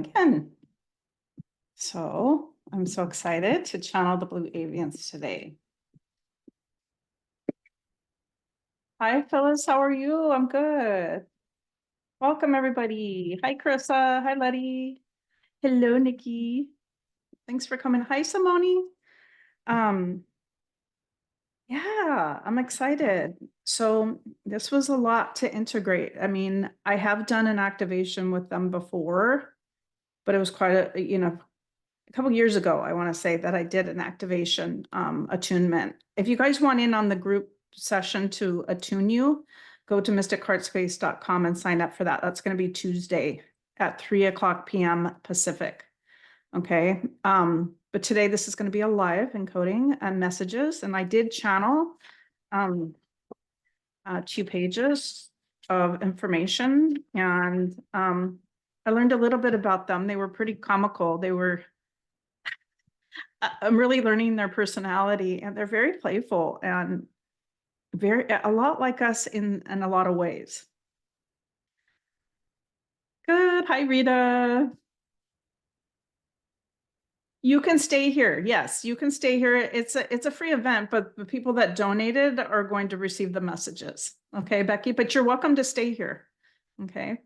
Again. So I'm so excited to channel the blue avians today. Hi, Phyllis. How are you? I'm good. Welcome, everybody. Hi, Carissa. Hi, Letty. Hello, Nikki. Thanks for coming. Hi, Simone. Yeah, I'm excited. So this was a lot to integrate. I mean, I have done an activation with them before, but it was quite a couple years ago, I want to say that I did an activation attunement. If you guys want in on the group session to attune you, go to mysticheartspace.com and sign up for that. That's going to be Tuesday at 3:00 p.m. Pacific. Okay. But today this is going to be a live encoding and messages. And I did channel 2 pages of information. And I learned a little bit about them. They were pretty comical. I'm really learning their personality, and they're very playful and a lot like us in a lot of ways. Good. Hi, Rita. You can stay here. Yes, you can stay here. It's a free event, but the people that donated are going to receive the messages. Okay, Becky, but you're welcome to stay here. Okay.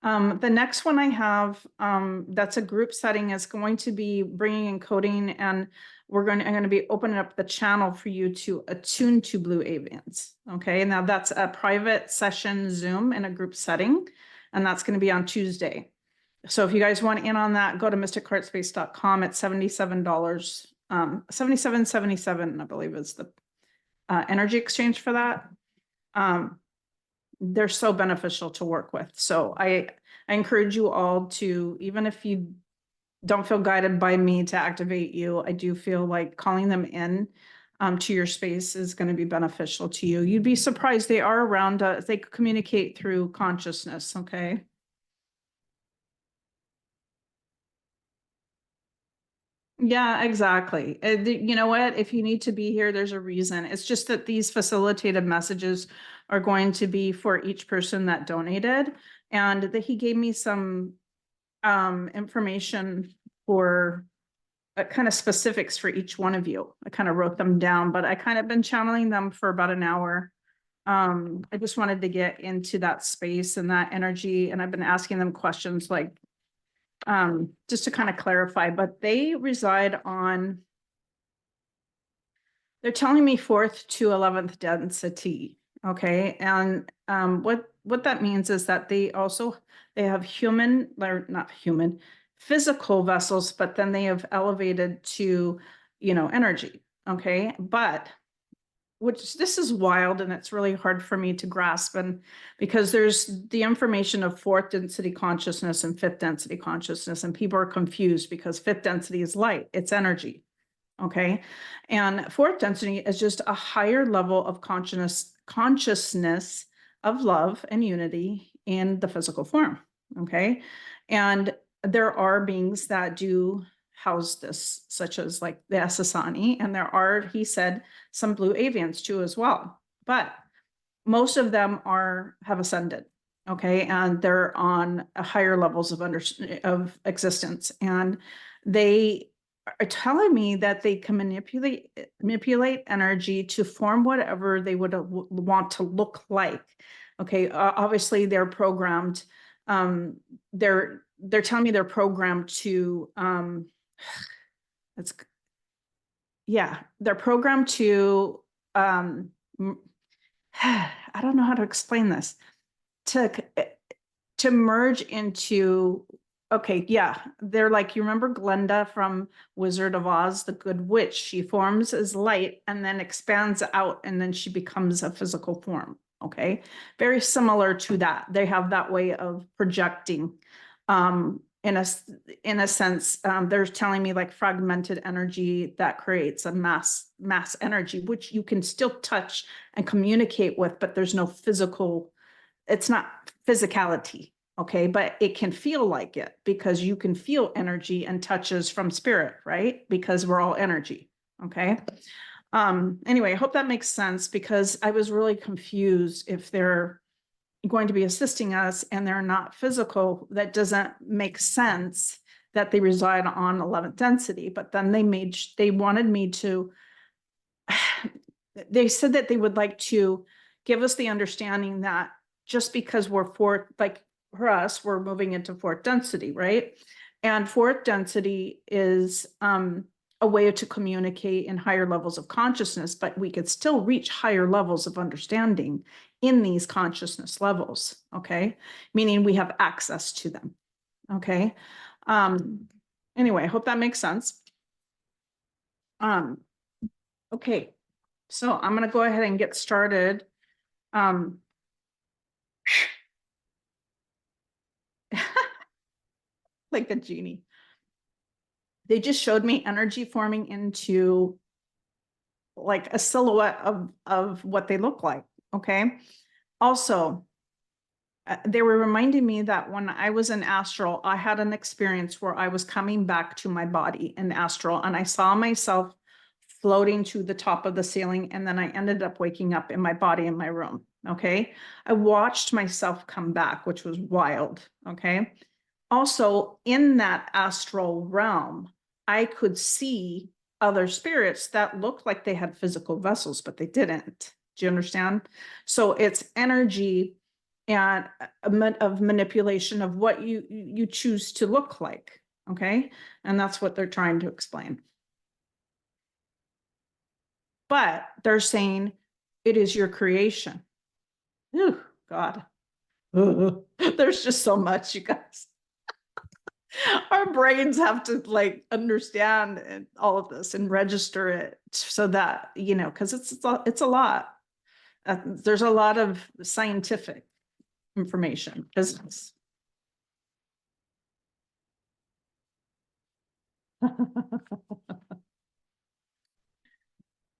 The next one I have, that's a group setting, is going to be bringing in coding, and I'm going to be opening up the channel for you to attune to blue avians. Okay, now that's a private session Zoom in a group setting, and that's going to be on Tuesday. So if you guys want in on that, go to mysticheartspace.com at $77. $77.77, I believe, is the energy exchange for that. They're so beneficial to work with. So I encourage you all to, even if you don't feel guided by me to activate you, I do feel like calling them in to your space is going to be beneficial to you. You'd be surprised. They are around, they communicate through consciousness. Okay. Yeah, exactly. You know what? If you need to be here, there's a reason. It's just that these facilitated messages are going to be for each person that donated. And that he gave me some information for kind of specifics for each one of you. I kind of wrote them down, but I kind of been channeling them for about an hour. I just wanted to get into that space and that energy. And I've been asking them questions like, just to kind of clarify, but they reside on, they're telling me 4th to 11th density. Okay. And what that means is that they have human, or not human, physical vessels, but then they have elevated to, energy. Okay. But this is wild, and it's really hard for me to grasp, and because there's the information of 4th density consciousness and 5th density consciousness, and people are confused because 5th density is light, it's energy. Okay. And 4th density is just a higher level of consciousness of love and unity in the physical form. Okay. And there are beings that do house this, such as like the Asasani, and there are, he said, some blue avians too as well. But most of them have ascended. Okay. And they're on higher levels of existence. And they are telling me that they can manipulate energy to form whatever they would want to look like. Okay. Obviously they're programmed. They're telling me they're programmed to, they're programmed to, I don't know how to explain this, to merge into, okay, yeah, they're like, you remember Glenda from Wizard of Oz, the good witch? She forms as light and then expands out, and then she becomes a physical form. Okay, very similar to that. They have that way of projecting. In a sense, they're telling me like fragmented energy that creates a mass energy, which you can still touch and communicate with, but there's no physical, it's not physicality. Okay, but it can feel like it because you can feel energy and touches from spirit, right? Because we're all energy. Okay. Anyway, I hope that makes sense, because I was really confused if they're going to be assisting us and they're not physical, that doesn't make sense that they reside on 11th density. But then they wanted me to, they said that they would like to give us the understanding that just because we're fourth, like for us, we're moving into fourth density, right? And fourth density is a way to communicate in higher levels of consciousness, but we could still reach higher levels of understanding in these consciousness levels, okay? Meaning we have access to them, okay? Anyway, I hope that makes sense. Okay, so I'm gonna go ahead and get started. Like a genie. They just showed me energy forming into like a silhouette of what they look like, okay? Also, they were reminding me that when I was in astral, I had an experience where I was coming back to my body in astral and I saw myself floating to the top of the ceiling. And then I ended up waking up in my body in my room. Okay. I watched myself come back, which was wild. Okay. Also, in that astral realm, I could see other spirits that looked like they had physical vessels, but they didn't. Do you understand? So it's energy and of manipulation of what you choose to look like. Okay. And that's what they're trying to explain. But they're saying it is your creation. Ooh, God. There's just so much, you guys. Our brains have to like understand all of this and register it so that, you know, because it's a lot. There's a lot of scientific information, business.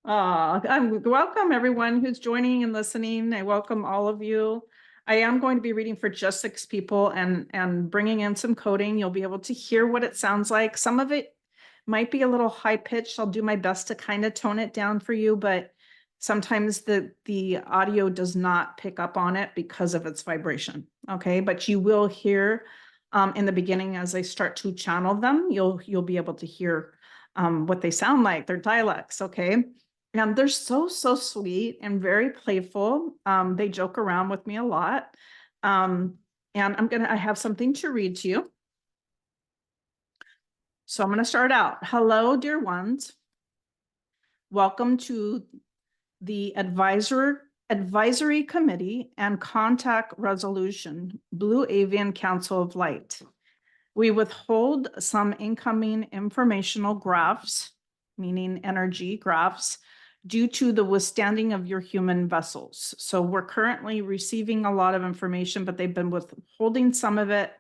I'm welcome everyone who's joining and listening. I welcome all of you. I am going to be reading for just 6 people and bringing in some coding. You'll be able to hear what it sounds like. Some of it might be a little high pitched. I'll do my best to kind of tone it down for you, but sometimes the audio does not pick up on it because of its vibration. Okay, but you will hear in the beginning as I start to channel them, you'll be able to hear what they sound like, their dialects. Okay. And they're so sweet and very playful. They joke around with me a lot. And I have something to read to you. So I'm going to start out. Hello, dear ones. Welcome to the Advisory Committee and Contact Resolution, Blue Avian Council of Light. We withhold some incoming informational graphs, meaning energy graphs, due to the withstanding of your human vessels. So we're currently receiving a lot of information, but they've been withholding some of it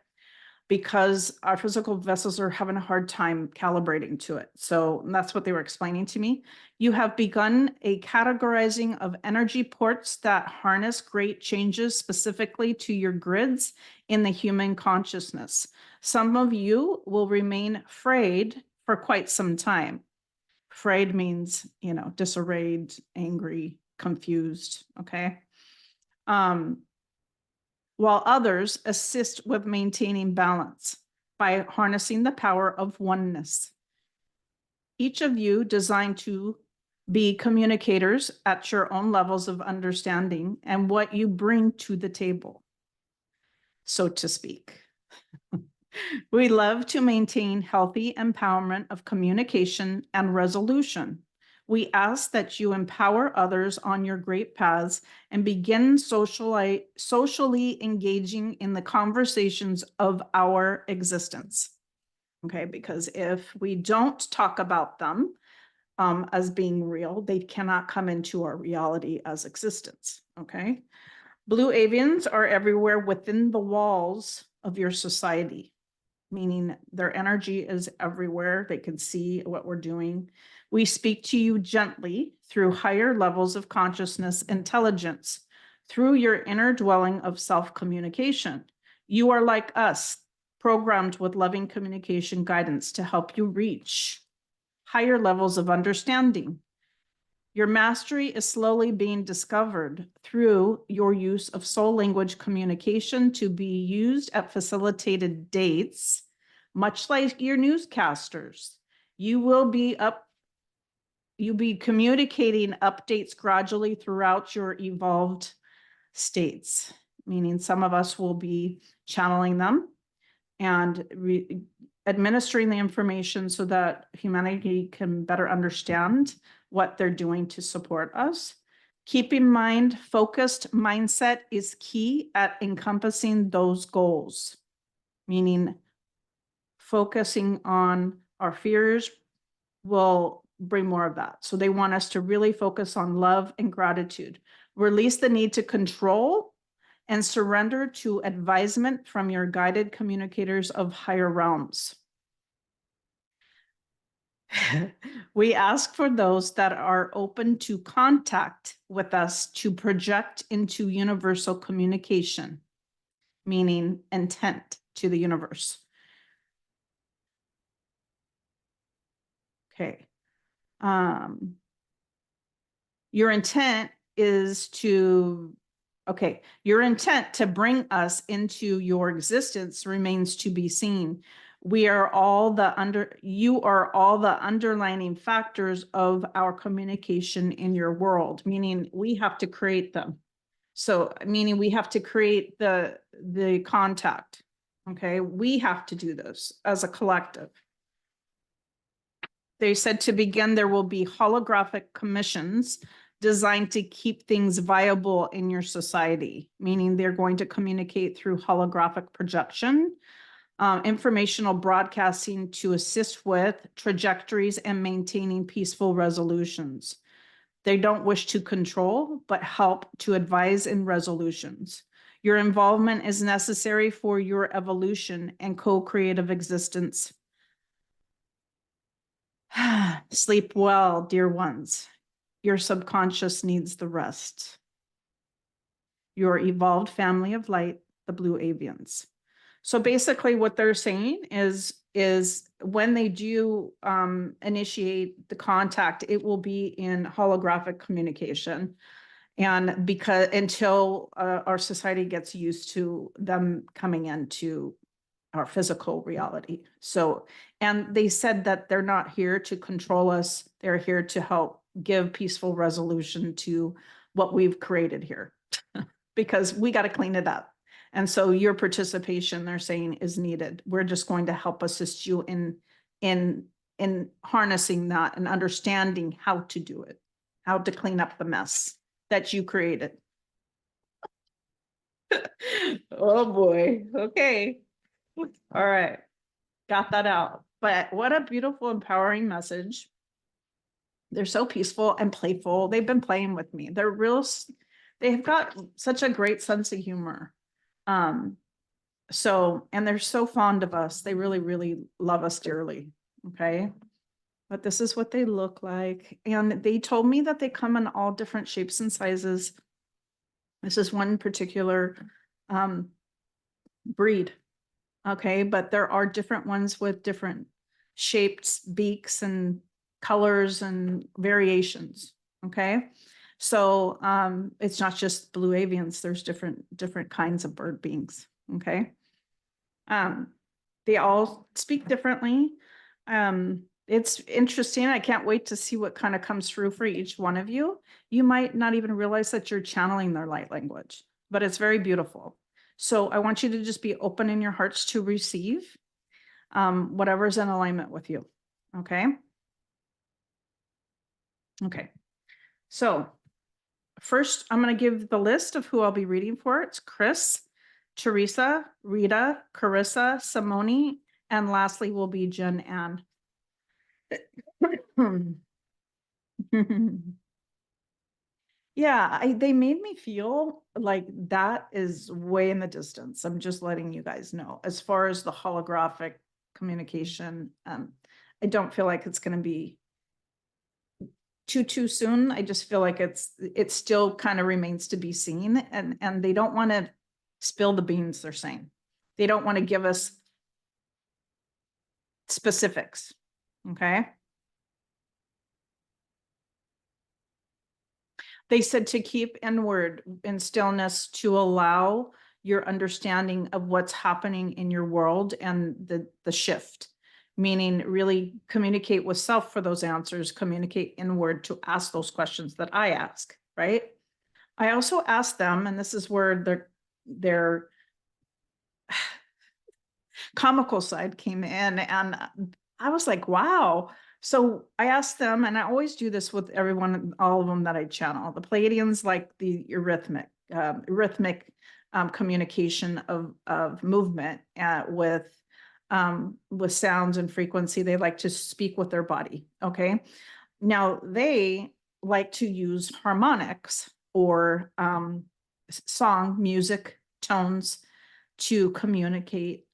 because our physical vessels are having a hard time calibrating to it. So that's what they were explaining to me. You have begun a categorizing of energy ports that harness great changes specifically to your grids in the human consciousness. Some of you will remain frayed for quite some time. Frayed means, you know, disarrayed, angry, confused, okay? While others assist with maintaining balance by harnessing the power of oneness. Each of you designed to be communicators at your own levels of understanding and what you bring to the table, so to speak. We love to maintain healthy empowerment of communication and resolution. We ask that you empower others on your great paths and begin socially engaging in the conversations of our existence. Okay, because if we don't talk about them as being real, they cannot come into our reality as existence. Okay, Blue Avians are everywhere within the walls of your society, meaning their energy is everywhere. They can see what we're doing. We speak to you gently through higher levels of consciousness intelligence, through your inner dwelling of self-communication. You are like us, programmed with loving communication guidance to help you reach higher levels of understanding. Your mastery is slowly being discovered through your use of soul language communication to be used at facilitated dates, much like your newscasters. You'll be communicating updates gradually throughout your evolved states, meaning some of us will be channeling them and administering the information so that humanity can better understand what they're doing to support us. Keep in mind, focused mindset is key at encompassing those goals, meaning focusing on our fears will bring more of that. So they want us to really focus on love and gratitude. Release the need to control and surrender to advisement from your guided communicators of higher realms. We ask for those that are open to contact with us to project into universal communication, meaning intent to the universe. Okay. Your intent is to, okay, your intent to bring us into your existence remains to be seen. You are all the underlining factors of our communication in your world, meaning we have to create them. So, meaning we have to create the contact. Okay, we have to do this as a collective. They said to begin, there will be holographic commissions designed to keep things viable in your society, meaning they're going to communicate through holographic projection, informational broadcasting to assist with trajectories and maintaining peaceful resolutions. They don't wish to control, but help to advise in resolutions. Your involvement is necessary for your evolution and co-creative existence. Sleep well, dear ones. Your subconscious needs the rest. Your evolved family of light, the blue avians. So basically what they're saying is when they do initiate the contact, it will be in holographic communication. And because until our society gets used to them coming into our physical reality. So, and they said that they're not here to control us. They're here to help give peaceful resolution to what we've created here because we got to clean it up. And so your participation, they're saying, is needed. We're just going to help assist you in harnessing that and understanding how to do it, how to clean up the mess that you created. Oh boy. Okay. All right. Got that out. But what a beautiful, empowering message. They're so peaceful and playful. They've been playing with me. They've got such a great sense of humor. So, and they're so fond of us. They really, really love us dearly. Okay. But this is what they look like. And they told me that they come in all different shapes and sizes. This is one particular breed. Okay, but there are different ones with different shapes, beaks, and colors and variations. Okay, so it's not just blue avians. There's different kinds of bird beings. Okay, they all speak differently. It's interesting. I can't wait to see what kind of comes through for each one of you. You might not even realize that you're channeling their light language, but it's very beautiful. So I want you to just be open in your hearts to receive whatever's in alignment with you. Okay. Okay. So first, I'm going to give the list of who I'll be reading for. It's Chris, Teresa, Rita, Carissa, Simone, and lastly will be Jen Ann. Yeah, they made me feel like that is way in the distance. I'm just letting you guys know. As far as the holographic communication, I don't feel like it's going to be too soon. I just feel like it still kind of remains to be seen, and they don't want to spill the beans. They're saying they don't want to give us specifics. Okay. They said to keep inward in stillness to allow your understanding of what's happening in your world and the shift, meaning really communicate with self for those answers, communicate inward to ask those questions that I ask, right? I also asked them, and this is where their comical side came in, and I was like, wow. So I asked them, and I always do this with everyone, all of them that I channel. The Pleiadians like the rhythmic communication of movement with sounds and frequency. They like to speak with their body. Okay, now they like to use harmonics or song, music, tones to communicate,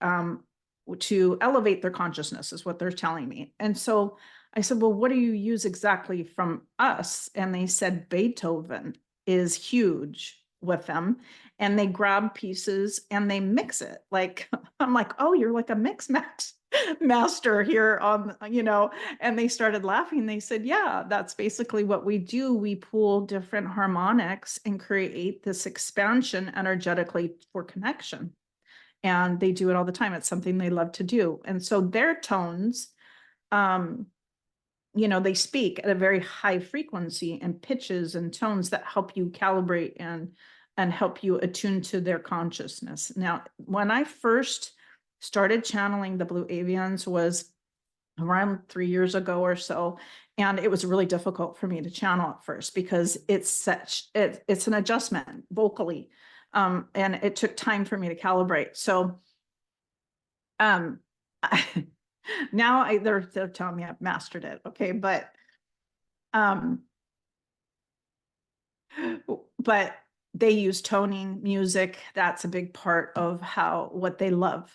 to elevate their consciousness is what they're telling me. And so I said, well, what do you use exactly from us? And they said Beethoven is huge with them. And they grab pieces and they mix it. Like, I'm like, oh, you're like a mix match master here on, and they started laughing. They said, yeah, that's basically what we do. We pull different harmonics and create this expansion energetically for connection. And they do it all the time. It's something they love to do. And so their tones, they speak at a very high frequency and pitches and tones that help you calibrate and help you attune to their consciousness. Now, when I first started channeling the Blue Avians was around 3 years ago or so. And it was really difficult for me to channel at first because it's an adjustment vocally. And it took time for me to calibrate. So um, now they're telling me I've mastered it. Okay. Um, but they use toning music. That's a big part of what they love.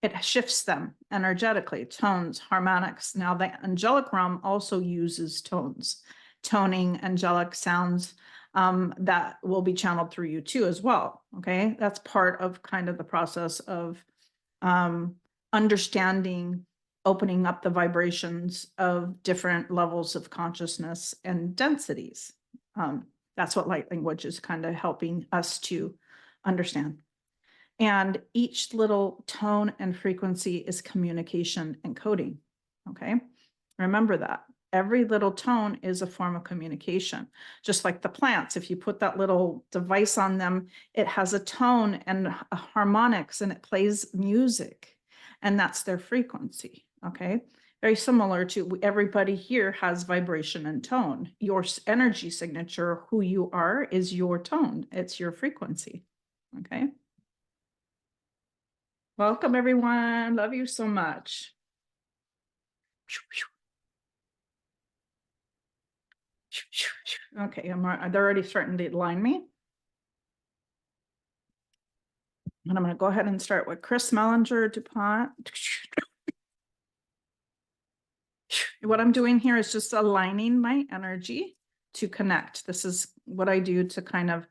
It shifts them energetically, tones, harmonics. Now the angelic realm also uses tones, toning, angelic sounds that will be channeled through you too as well. Okay, that's part of kind of the process of understanding, opening up the vibrations of different levels of consciousness and densities. That's what light language is kind of helping us to understand. And each little tone and frequency is communication and coding. Okay. Remember that. Every little tone is a form of communication. Just like the plants, if you put that little device on them, it has a tone and a harmonics and it plays music. And that's their frequency. Okay. Very similar to everybody here has vibration and tone. Your energy signature, who you are, is your tone. It's your frequency. Okay. Welcome, everyone. Love you so much. Okay, they're already starting to line me. And I'm going to go ahead and start with Chris Mellinger DuPont. What I'm doing here is just aligning my energy to connect. This is what I do to kind of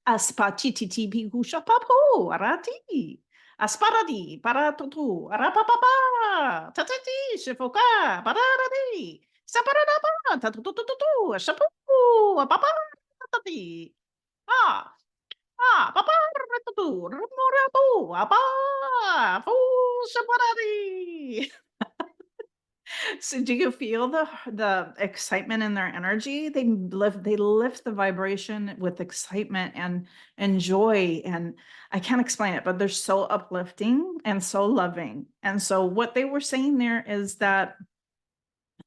Aspatiti bigusha papu arati. Asparadi paratutu arapapapa tatati shifoka pararadi saparadapa tatutututu shapu papa tatati papa ratutu rumuratu apa fu shaparadi. So do you feel the excitement in their energy? They lift the vibration with excitement and joy. And I can't explain it, but they're so uplifting and so loving. And so what they were saying there is that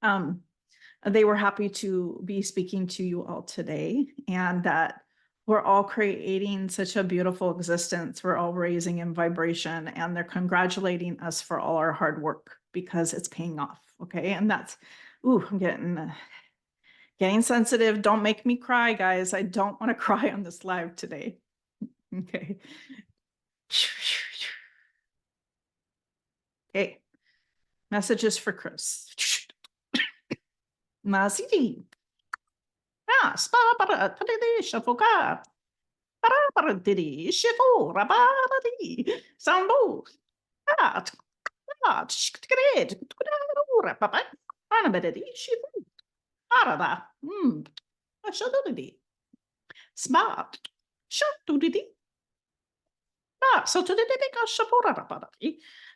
they were happy to be speaking to you all today, and that we're all creating such a beautiful existence. We're all raising in vibration, and they're congratulating us for all our hard work because it's paying off. Okay. And that's, I'm getting sensitive. Don't make me cry, guys. I don't want to cry on this live today. Okay. Okay. Messages for Chris. Masiti. Ah, spa para tadidi shafoka. Diddy, shifu, rabadi, sambo, at, shkred, papa, anabedi, shifu, arada, shadudi, smart, shatudi.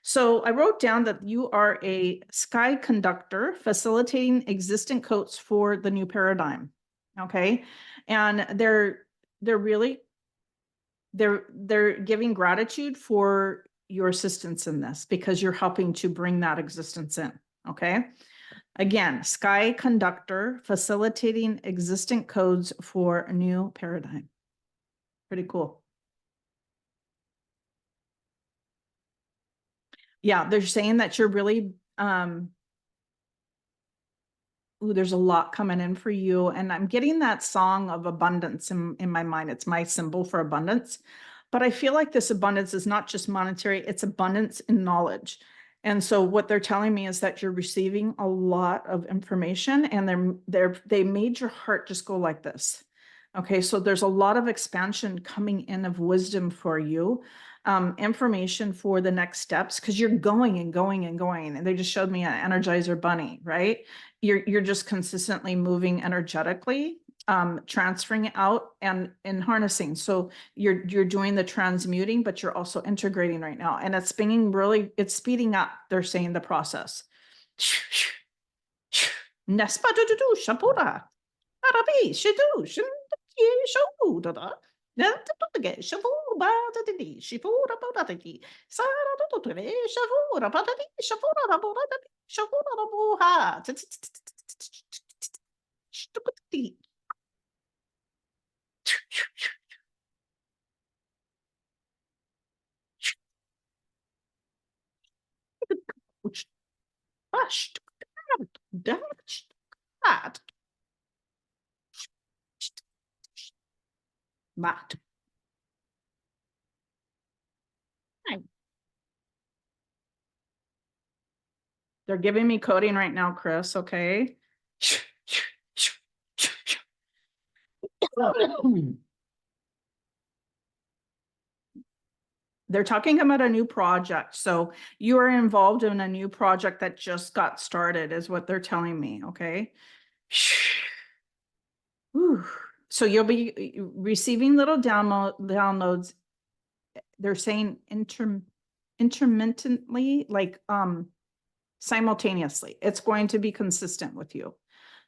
So I wrote down that you are a sky conductor facilitating existing codes for the new paradigm. Okay. And they're really they're giving gratitude for your assistance in this because you're helping to bring that existence in. Okay. Again, sky conductor facilitating existing codes for a new paradigm. Pretty cool. Yeah, they're saying that you're really ooh, there's a lot coming in for you. And I'm getting that song of abundance in my mind. It's my symbol for abundance. But I feel like this abundance is not just monetary, it's abundance in knowledge. And so what they're telling me is that you're receiving a lot of information and they made your heart just go like this. Okay, so there's a lot of expansion coming in of wisdom for you, information for the next steps because you're going and going and going. And they just showed me an Energizer bunny, right? You're just consistently moving energetically, transferring out and harnessing. So you're doing the transmuting, but you're also integrating right now, and it's speeding up. They're saying the process. Nespa do shapura. Arabi shidu shin show da. Shavu ba da di shifura ba da di sara do to re shavura ba da di shavura ba da di shavura ba ha They're giving me coding right now, Chris. Okay. They're talking about a new project. So you are involved in a new project that just got started, is what they're telling me. Okay. Whew. So you'll be receiving little downloads. They're saying intermittently, like simultaneously. It's going to be consistent with you.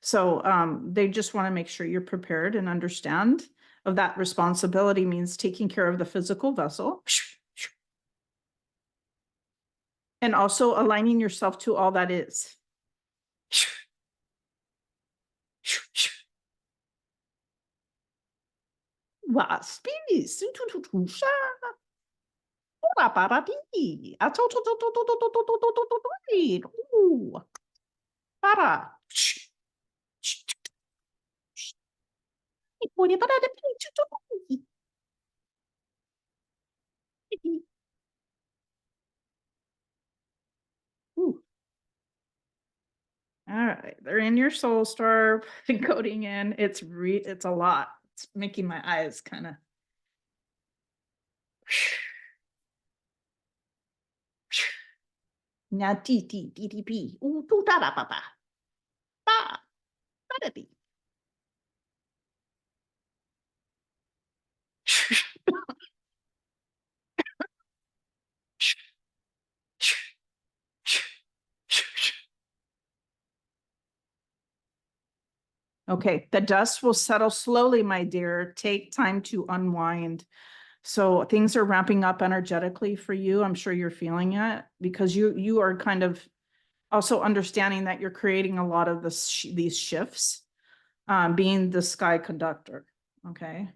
So they just want to make sure you're prepared and understand of that responsibility means taking care of the physical vessel and also aligning yourself to all that is. Para. Ooh. All right, they're in your soul star encoding in. It's a lot. It's making my eyes kind of. Now T P. Ooh, tu da da pa pa. Pa. Da da dee. Okay, the dust will settle slowly, my dear. Take time to unwind. So things are ramping up energetically for you. I'm sure you're feeling it because you are kind of also understanding that you're creating a lot of these shifts, being the sky conductor. Okay.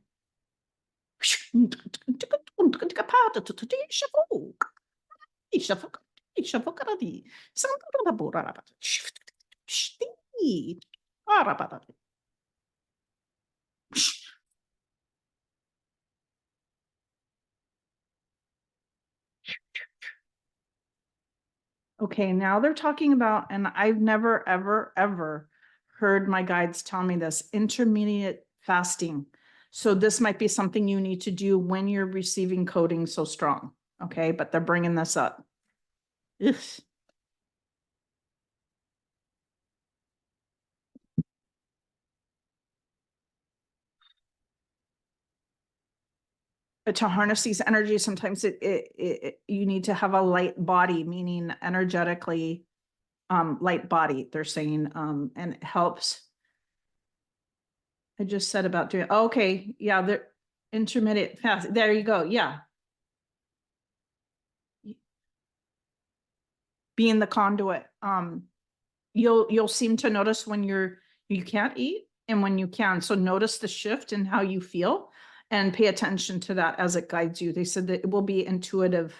Okay, now they're talking about, and I've never, ever, ever heard my guides tell me this, intermediate fasting. So this might be something you need to do when you're receiving coding so strong. Okay, but they're bringing this up. Ugh. But to harness these energies, sometimes you need to have a light body, meaning energetically light body, they're saying, and it helps. I just said about doing, okay, yeah, they're intermittent fast. There you go. Yeah. Being the conduit. You'll seem to notice when you can't eat and when you can. So notice the shift in how you feel and pay attention to that as it guides you. They said that it will be intuitive.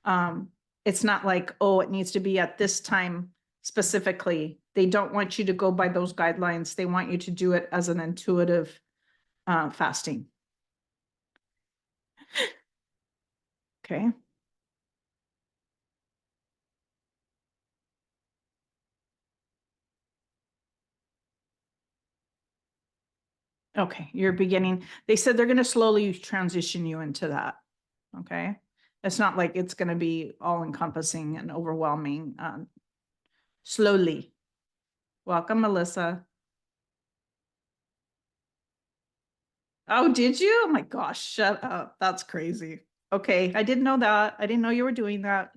Um, it's not like, oh, it needs to be at this time specifically. They don't want you to go by those guidelines. They want you to do it as an intuitive fasting. Okay. Okay. You're beginning. They said they're going to slowly transition you into that. Okay. It's not like it's going to be all encompassing and overwhelming. Slowly. Welcome, Melissa. Oh, did you? Oh my gosh, shut up. That's crazy. Okay. I didn't know that. I didn't know you were doing that.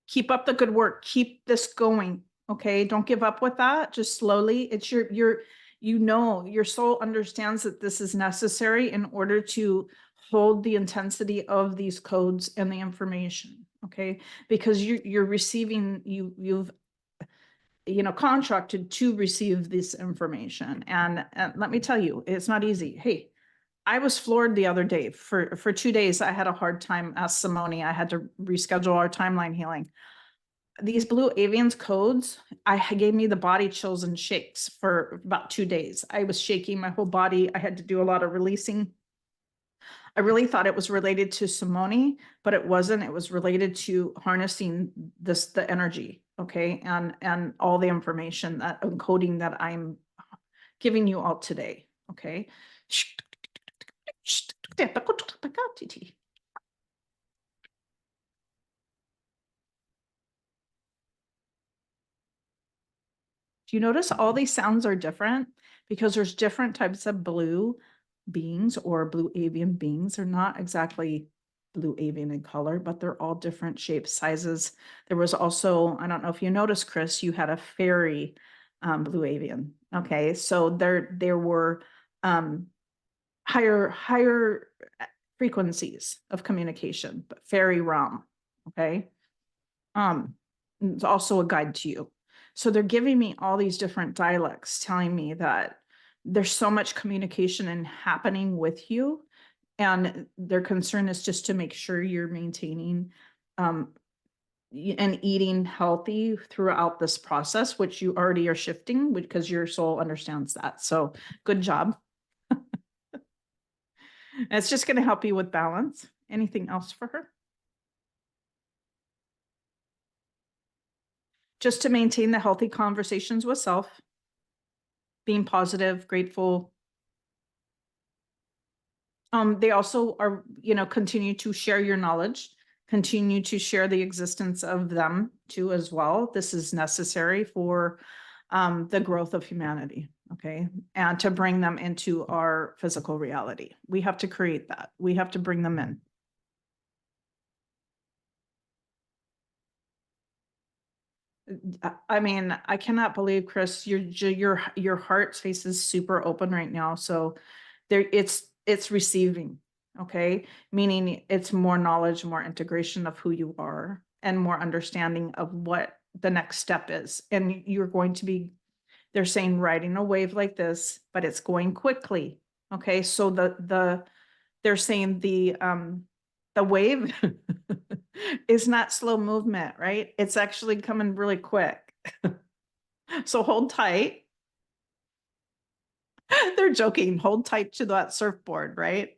Keep up the good work. Keep this going. Okay. Don't give up with that. Just slowly. It's your soul understands that this is necessary in order to hold the intensity of these codes and the information. Okay. Because you're receiving, you've, contracted to receive this information. And let me tell you, it's not easy. Hey, I was floored the other day. For 2 days, I had a hard time. Ask Simone. I had to reschedule our timeline healing. These blue avians codes, gave me the body chills and shakes for about 2 days. I was shaking my whole body. I had to do a lot of releasing. I really thought it was related to Simone, but it wasn't. It was related to harnessing the energy, okay, and all the information that encoding that I'm giving you all today, okay. Do you notice all these sounds are different? Because there's different types of blue beings or blue avian beings. They're not exactly blue avian in color, but they're all different shapes, sizes. There was also, I don't know if you noticed, Chris, you had a fairy blue avian. Okay, so there were higher frequencies of communication, but fairy realm. Okay. It's also a guide to you. So they're giving me all these different dialects, telling me that there's so much communication and happening with you. And their concern is just to make sure you're maintaining and eating healthy throughout this process, which you already are shifting because your soul understands that. So good job. It's just going to help you with balance. Anything else for her? Just to maintain the healthy conversations with self, being positive, grateful. They also are, continue to share your knowledge, continue to share the existence of them too as well. This is necessary for the growth of humanity, okay? And to bring them into our physical reality. We have to create that. We have to bring them in. I mean, I cannot believe, Chris, your heart space is super open right now. So there it's receiving, okay? Meaning it's more knowledge, more integration of who you are, and more understanding of what the next step is. And you're going to be, they're saying riding a wave like this, but it's going quickly. Okay. So they're saying the wave is not slow movement, right? It's actually coming really quick. So hold tight. They're joking. Hold tight to that surfboard, right?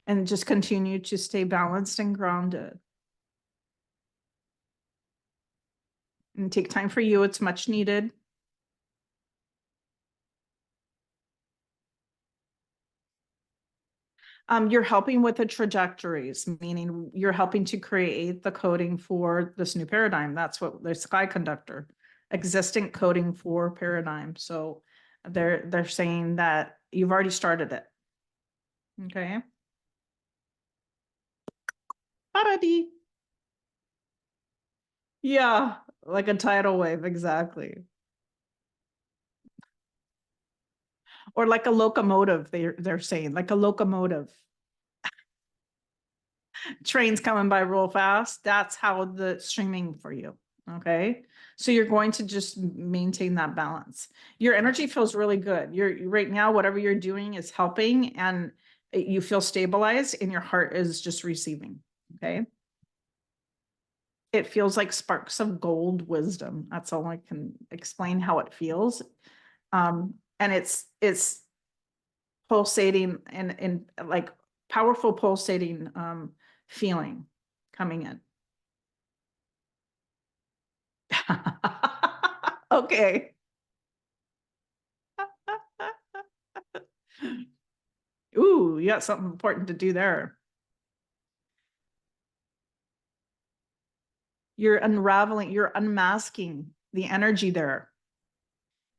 And just continue to stay balanced and grounded. and take time for you. It's much needed. You're helping with the trajectories, meaning you're helping to create the coding for this new paradigm. That's what the sky conductor, existing coding for paradigm. So they're saying that you've already started it. Okay. Already. Yeah, like a tidal wave, exactly. Or like a locomotive, they're saying, like a locomotive. Trains coming by real fast. That's how the streaming for you. Okay. So you're going to just maintain that balance. Your energy feels really good. You're right now, whatever you're doing is helping and you feel stabilized and your heart is just receiving. Okay. It feels like sparks of gold wisdom. That's all I can explain how it feels. And it's pulsating and like powerful pulsating feeling coming in. Okay. Ooh, you got something important to do there. You're unraveling, you're unmasking the energy there.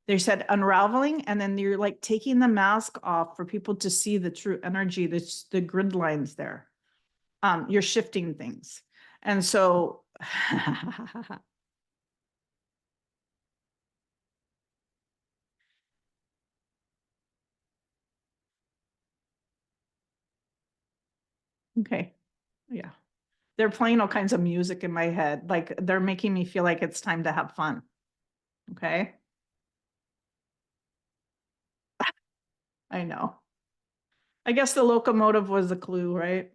They said unraveling, and then you're like taking the mask off for people to see the true energy, the grid lines there. You're shifting things. And so okay. Yeah. They're playing all kinds of music in my head. Like they're making me feel like it's time to have fun. Okay. I know. I guess the locomotive was the clue, right?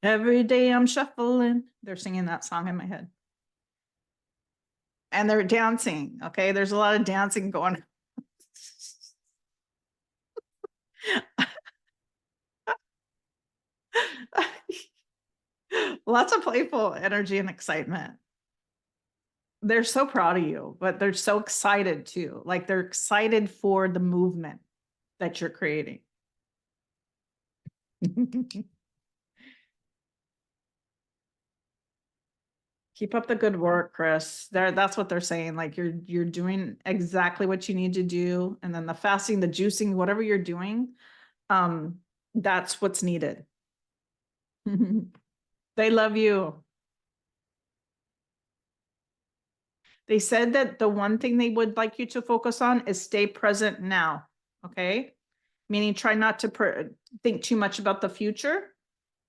Every day I'm shuffling. They're singing that song in my head. And they're dancing. Okay. There's a lot of dancing going. Lots of playful energy and excitement. They're so proud of you, but they're so excited too. Like they're excited for the movement that you're creating. Keep up the good work, Chris. That's what they're saying. Like you're doing exactly what you need to do. And then the fasting, the juicing, whatever you're doing, um, that's what's needed. They love you. They said that the one thing they would like you to focus on is stay present now. Okay. Meaning try not to think too much about the future.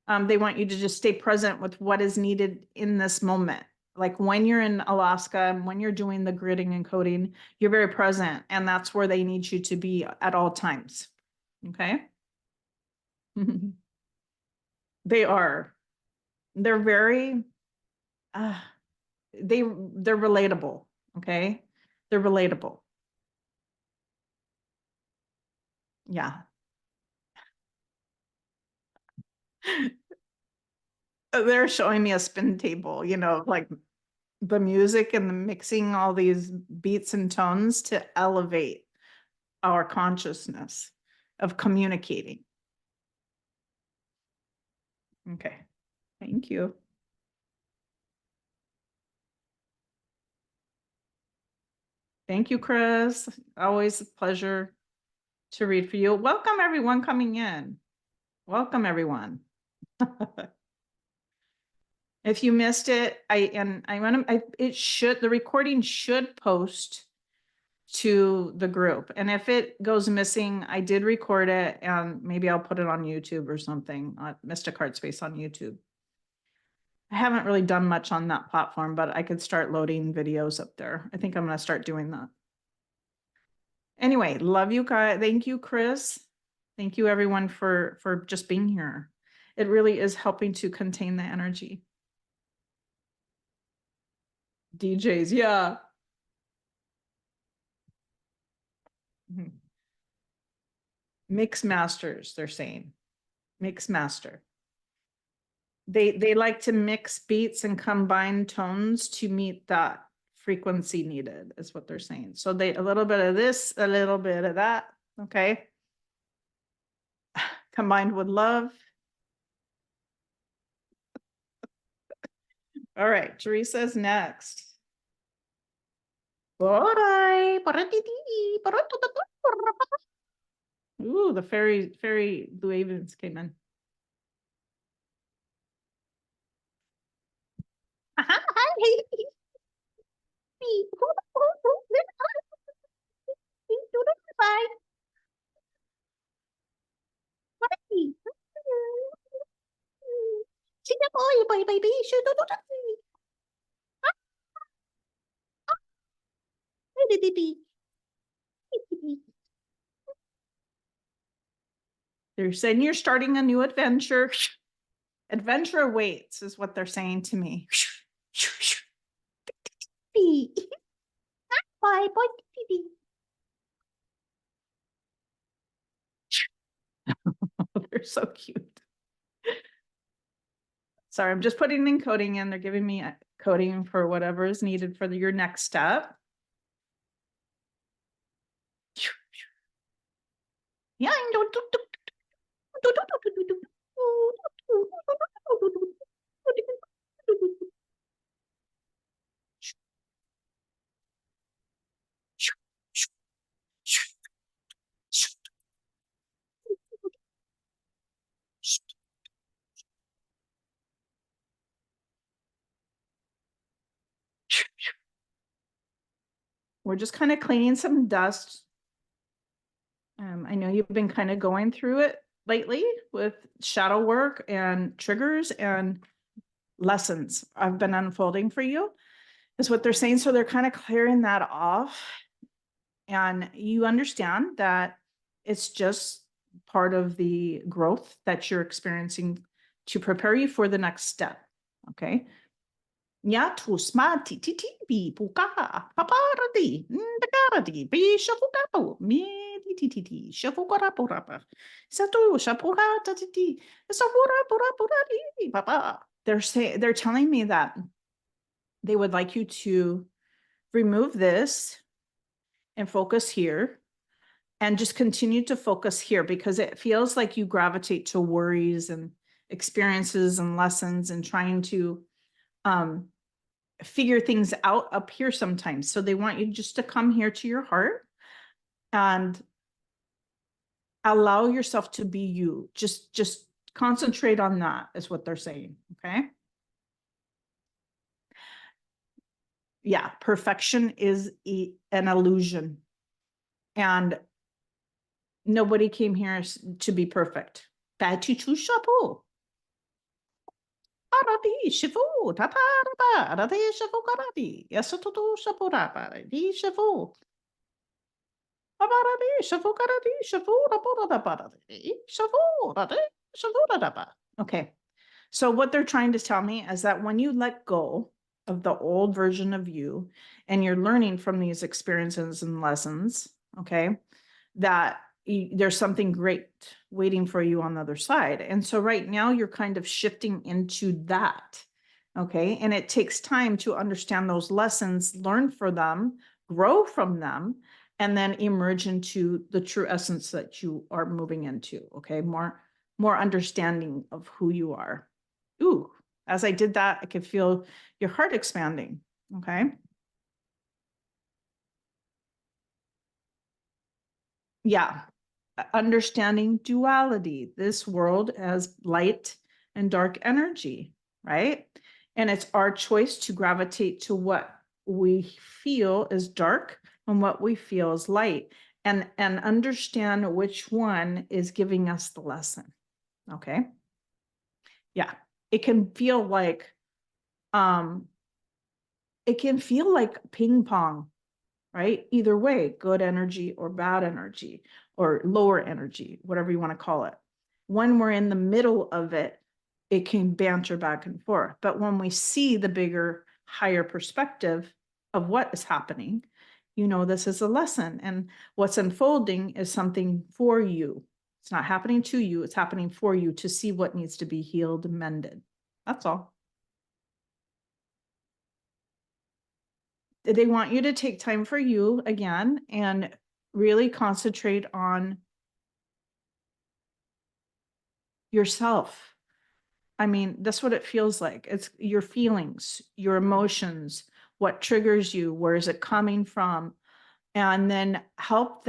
They want you to just stay present with what is needed in this moment. Like when you're in Alaska and when you're doing the gridding and coding, you're very present. And that's where they need you to be at all times. Okay. They are. They're very, uh, they're relatable. Okay. They're relatable. Yeah. They're showing me a spin table, like the music and the mixing all these beats and tones to elevate our consciousness of communicating. Okay. Thank you. Thank you, Chris. Always a pleasure to read for you. Welcome everyone coming in. Welcome everyone. If you missed it, the recording should post to the group. And if it goes missing, I did record it and maybe I'll put it on YouTube or something, Mystic Heart Space on YouTube. I haven't really done much on that platform, but I could start loading videos up there. I think I'm going to start doing that. Anyway, love you guys. Thank you, Chris. Thank you everyone for just being here. It really is helping to contain the energy. DJs, yeah. Mhm. Mix masters, they're saying. Mix master. They like to mix beats and combine tones to meet that frequency needed, is what they're saying. So they a little bit of this, a little bit of that, okay? Combined with love. All right, Teresa's next. Ooh, the fairy blue Avians came in. They're saying you're starting a new adventure. Adventure awaits is what they're saying to me. They're so cute. Sorry, I'm just putting in coding in. They're giving me a coding for whatever is needed for your next step. Yeah. We're just kind of cleaning some dust. I know you've been kind of going through it lately with shadow work and triggers and lessons I've been unfolding for you, is what they're saying. So they're kind of clearing that off. And you understand that it's just part of the growth that you're experiencing to prepare you for the next step. Okay. Ya tu smati titi bi puka paparati ndakarati bi shafukapo mi titi shafukarapo rapa satu shapurata titi safura pura purari papa. They're telling me that they would like you to remove this and focus here and just continue to focus here, because it feels like you gravitate to worries and experiences and lessons and trying to figure things out up here sometimes. So they want you just to come here to your heart and allow yourself to be you. Just concentrate on that is what they're saying. Okay. Yeah. Perfection is an illusion. And nobody came here to be perfect. Shifu, okay. So what they're trying to tell me is that when you let go of the old version of you and you're learning from these experiences and lessons, okay, that there's something great waiting for you on the other side. And so right now you're kind of shifting into that. Okay. And it takes time to understand those lessons, learn from them, grow from them, and then emerge into the true essence that you are moving into. Okay. More understanding of who you are. Ooh, as I did that, I could feel your heart expanding. Okay. Yeah. Understanding duality, this world as light and dark energy, right? And it's our choice to gravitate to what we feel is dark and what we feel is light, and understand which one is giving us the lesson. Okay. Yeah. It can feel like ping pong, right? Either way, good energy or bad energy or lower energy, whatever you want to call it. When we're in the middle of it, it can banter back and forth. But when we see the bigger, higher perspective of what is happening, you know, this is a lesson, and what's unfolding is something for you. It's not happening to you, it's happening for you to see what needs to be healed and mended. That's all. They want you to take time for you again and really concentrate on yourself. I mean, that's what it feels like. It's your feelings, your emotions, what triggers you, where is it coming from? And then help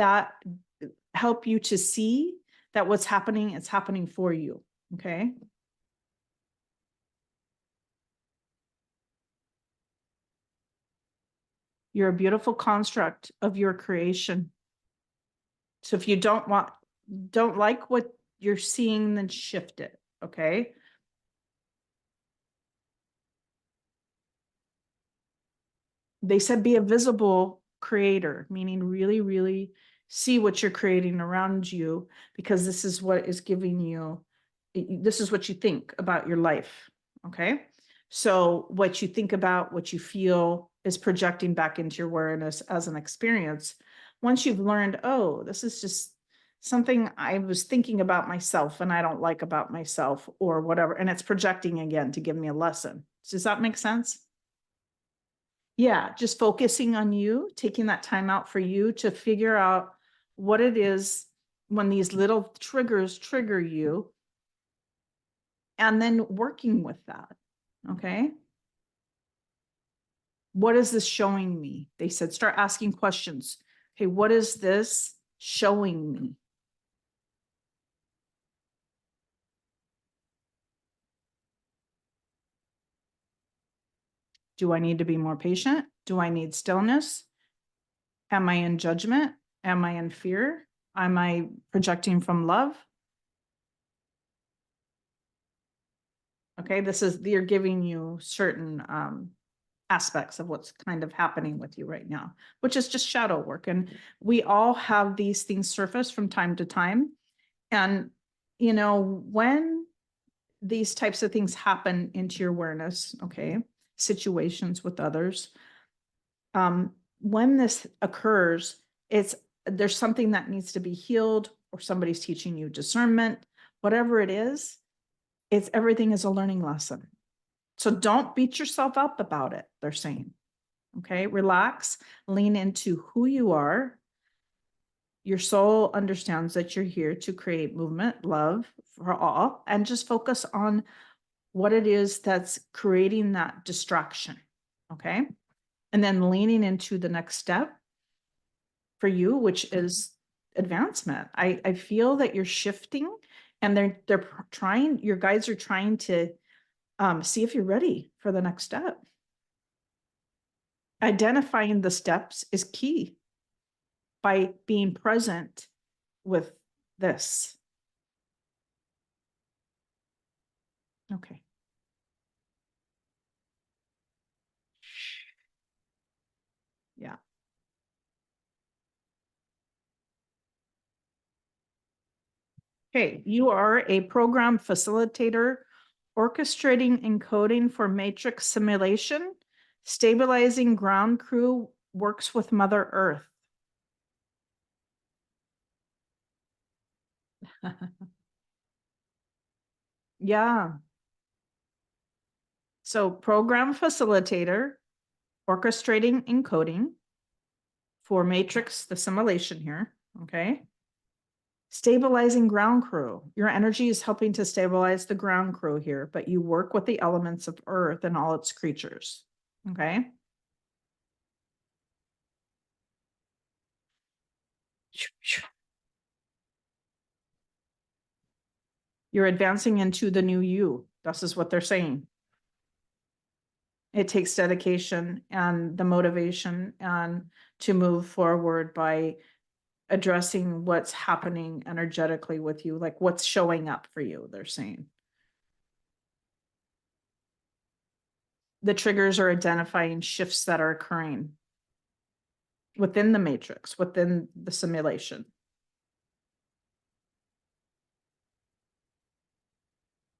you to see that what's happening is happening for you. Okay. You're a beautiful construct of your creation. So if you don't like what you're seeing, then shift it. Okay. They said be a visible creator, meaning really, really see what you're creating around you, because this is what is giving you, this is what you think about your life. Okay. So what you think about, what you feel is projecting back into your awareness as an experience. Once you've learned, oh, this is just something I was thinking about myself and I don't like about myself or whatever, and it's projecting again to give me a lesson. Does that make sense? Yeah, just focusing on you, taking that time out for you to figure out what it is when these little triggers trigger you, and then working with that. Okay. What is this showing me? They said, start asking questions. Okay, what is this showing me? Do I need to be more patient? Do I need stillness? Am I in judgment? Am I in fear? Am I projecting from love? Okay, they're giving you certain aspects of what's kind of happening with you right now, which is just shadow work. And we all have these things surface from time to time. And, when these types of things happen into your awareness, okay, situations with others, when this occurs, there's something that needs to be healed, or somebody's teaching you discernment, whatever it is, everything is a learning lesson. So don't beat yourself up about it, they're saying. Okay, relax, lean into who you are. Your soul understands that you're here to create movement, love for all, and just focus on what it is that's creating that distraction. Okay, and then leaning into the next step for you, which is advancement. I feel that you're shifting, and they're trying, your guides are trying to see if you're ready for the next step. Identifying the steps is key by being present with this. Okay. Yeah. Okay. You are a program facilitator, orchestrating encoding for matrix simulation, stabilizing ground crew, works with Mother Earth. Yeah. So program facilitator, orchestrating encoding for matrix, the simulation here. Okay. Stabilizing ground crew. Your energy is helping to stabilize the ground crew here, but you work with the elements of Earth and all its creatures. Okay. You're advancing into the new you. This is what they're saying. It takes dedication and the motivation and to move forward by addressing what's happening energetically with you, like what's showing up for you, they're saying. The triggers are identifying shifts that are occurring within the matrix, within the simulation.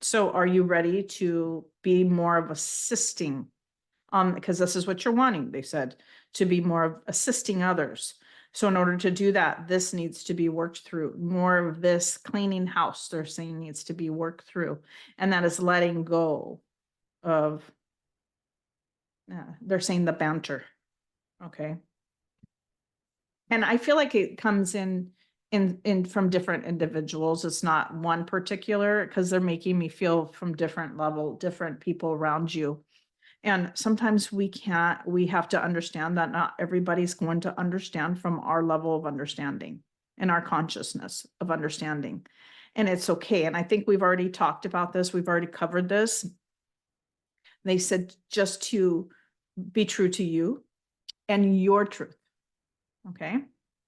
So are you ready to be more of assisting? Because this is what you're wanting, they said, to be more of assisting others. So in order to do that, this needs to be worked through. More of this cleaning house, they're saying, needs to be worked through. And that is letting go. of, they're saying the banter. Okay. And I feel like it comes in from different individuals. It's not one particular, because they're making me feel from different level, different people around you. And sometimes we have to understand that not everybody's going to understand from our level of understanding and our consciousness of understanding. And it's okay. And I think we've already talked about this. We've already covered this. They said just to be true to you and your truth. Okay.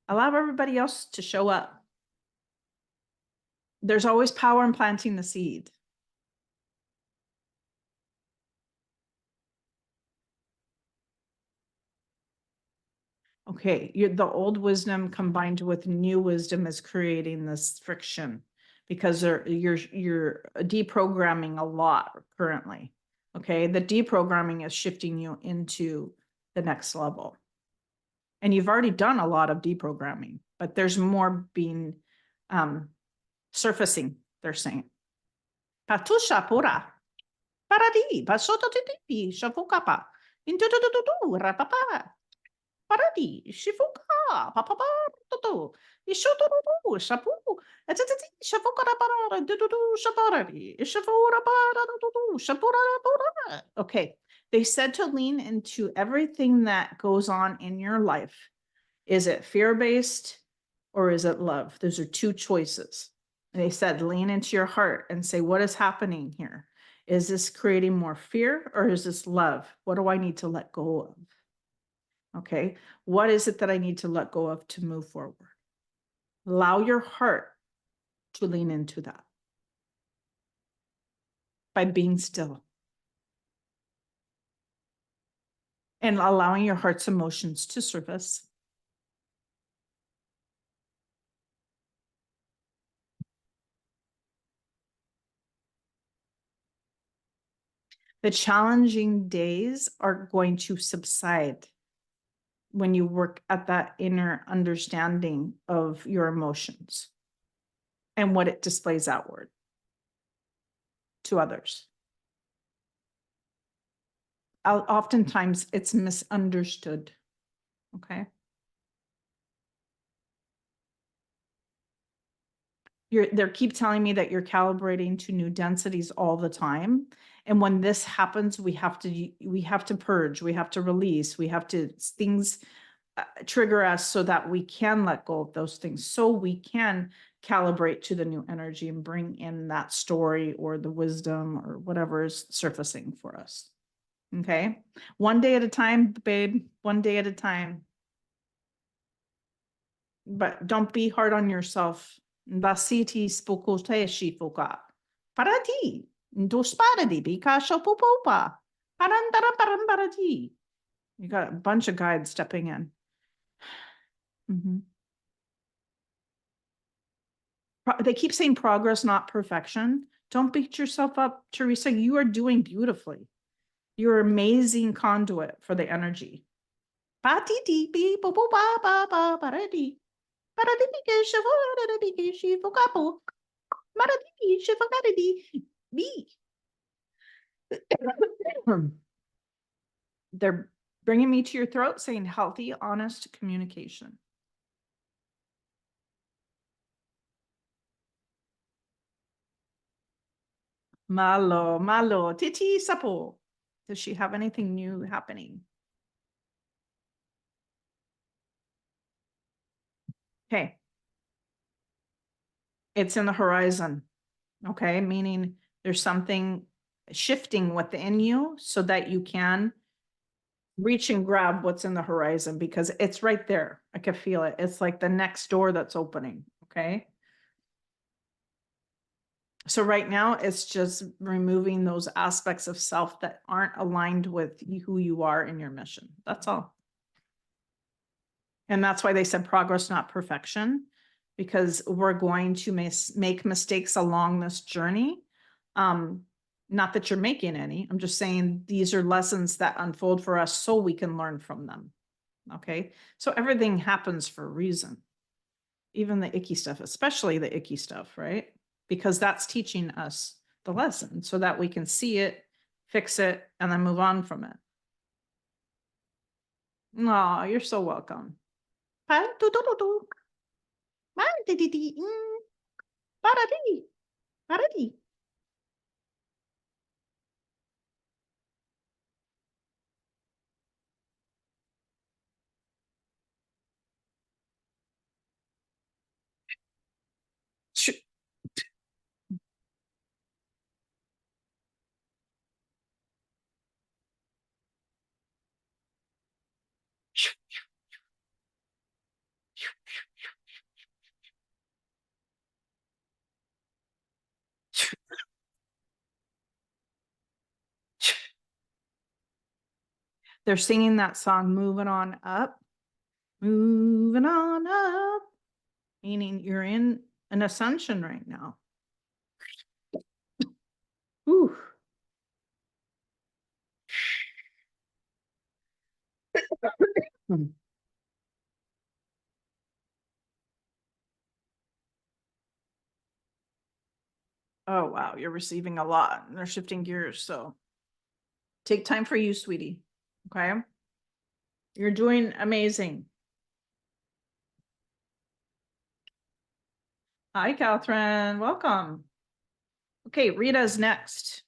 Allow everybody else to show up. There's always power in planting the seed. Okay, the old wisdom combined with new wisdom is creating this friction because you're deprogramming a lot currently. Okay, the deprogramming is shifting you into the next level. And you've already done a lot of deprogramming, but there's more being surfacing, they're saying. Patusha pura. Paradi, pasoto titipi, shafukapa. Into rapapa. Paradi, shifuka, papa, toto, ishotoru, shapu, etati, shafukara para, dudu, shaparari, ishafura para, dudu, shapura para. Okay, they said to lean into everything that goes on in your life. Is it fear-based or is it love? Those are two choices. And they said, lean into your heart and say, what is happening here? Is this creating more fear or is this love? What do I need to let go of? Okay, what is it that I need to let go of to move forward? Allow your heart to lean into that by being still and allowing your heart's emotions to surface. The challenging days are going to subside when you work at that inner understanding of your emotions and what it displays outward to others. Oftentimes it's misunderstood. Okay. They keep telling me that you're calibrating to new densities all the time. And when this happens, we have to purge, we have to release, things trigger us so that we can let go of those things, so we can calibrate to the new energy and bring in that story or the wisdom or whatever is surfacing for us. Okay. One day at a time, babe, one day at a time. But don't be hard on yourself. Basiti spokote shifoka. Parati. Dosparadi bika shopopopa. Parandara parambarati. You got a bunch of guides stepping in. They keep saying progress, not perfection. Don't beat yourself up, Teresa. You are doing beautifully. You're an amazing conduit for the energy. They're bringing me to your throat saying healthy, honest communication. Malo, titi sapo. Does she have anything new happening? Okay. It's in the horizon. Okay. Meaning there's something shifting within you so that you can reach and grab what's in the horizon because it's right there. I can feel it. It's like the next door that's opening. Okay. So right now it's just removing those aspects of self that aren't aligned with who you are in your mission. That's all. And that's why they said progress, not perfection, because we're going to make mistakes along this journey. Not that you're making any, I'm just saying these are lessons that unfold for us so we can learn from them. Okay. So everything happens for a reason, even the icky stuff, especially the icky stuff, right? Because that's teaching us the lesson so that we can see it, fix it, and then move on from it. Oh, you're so welcome. They're singing that song, moving on up, meaning you're in an ascension right now. Ooh. Oh, wow. You're receiving a lot and they're shifting gears. So take time for you, sweetie. Okay. You're doing amazing. Hi, Catherine. Welcome. Okay. Rita's next.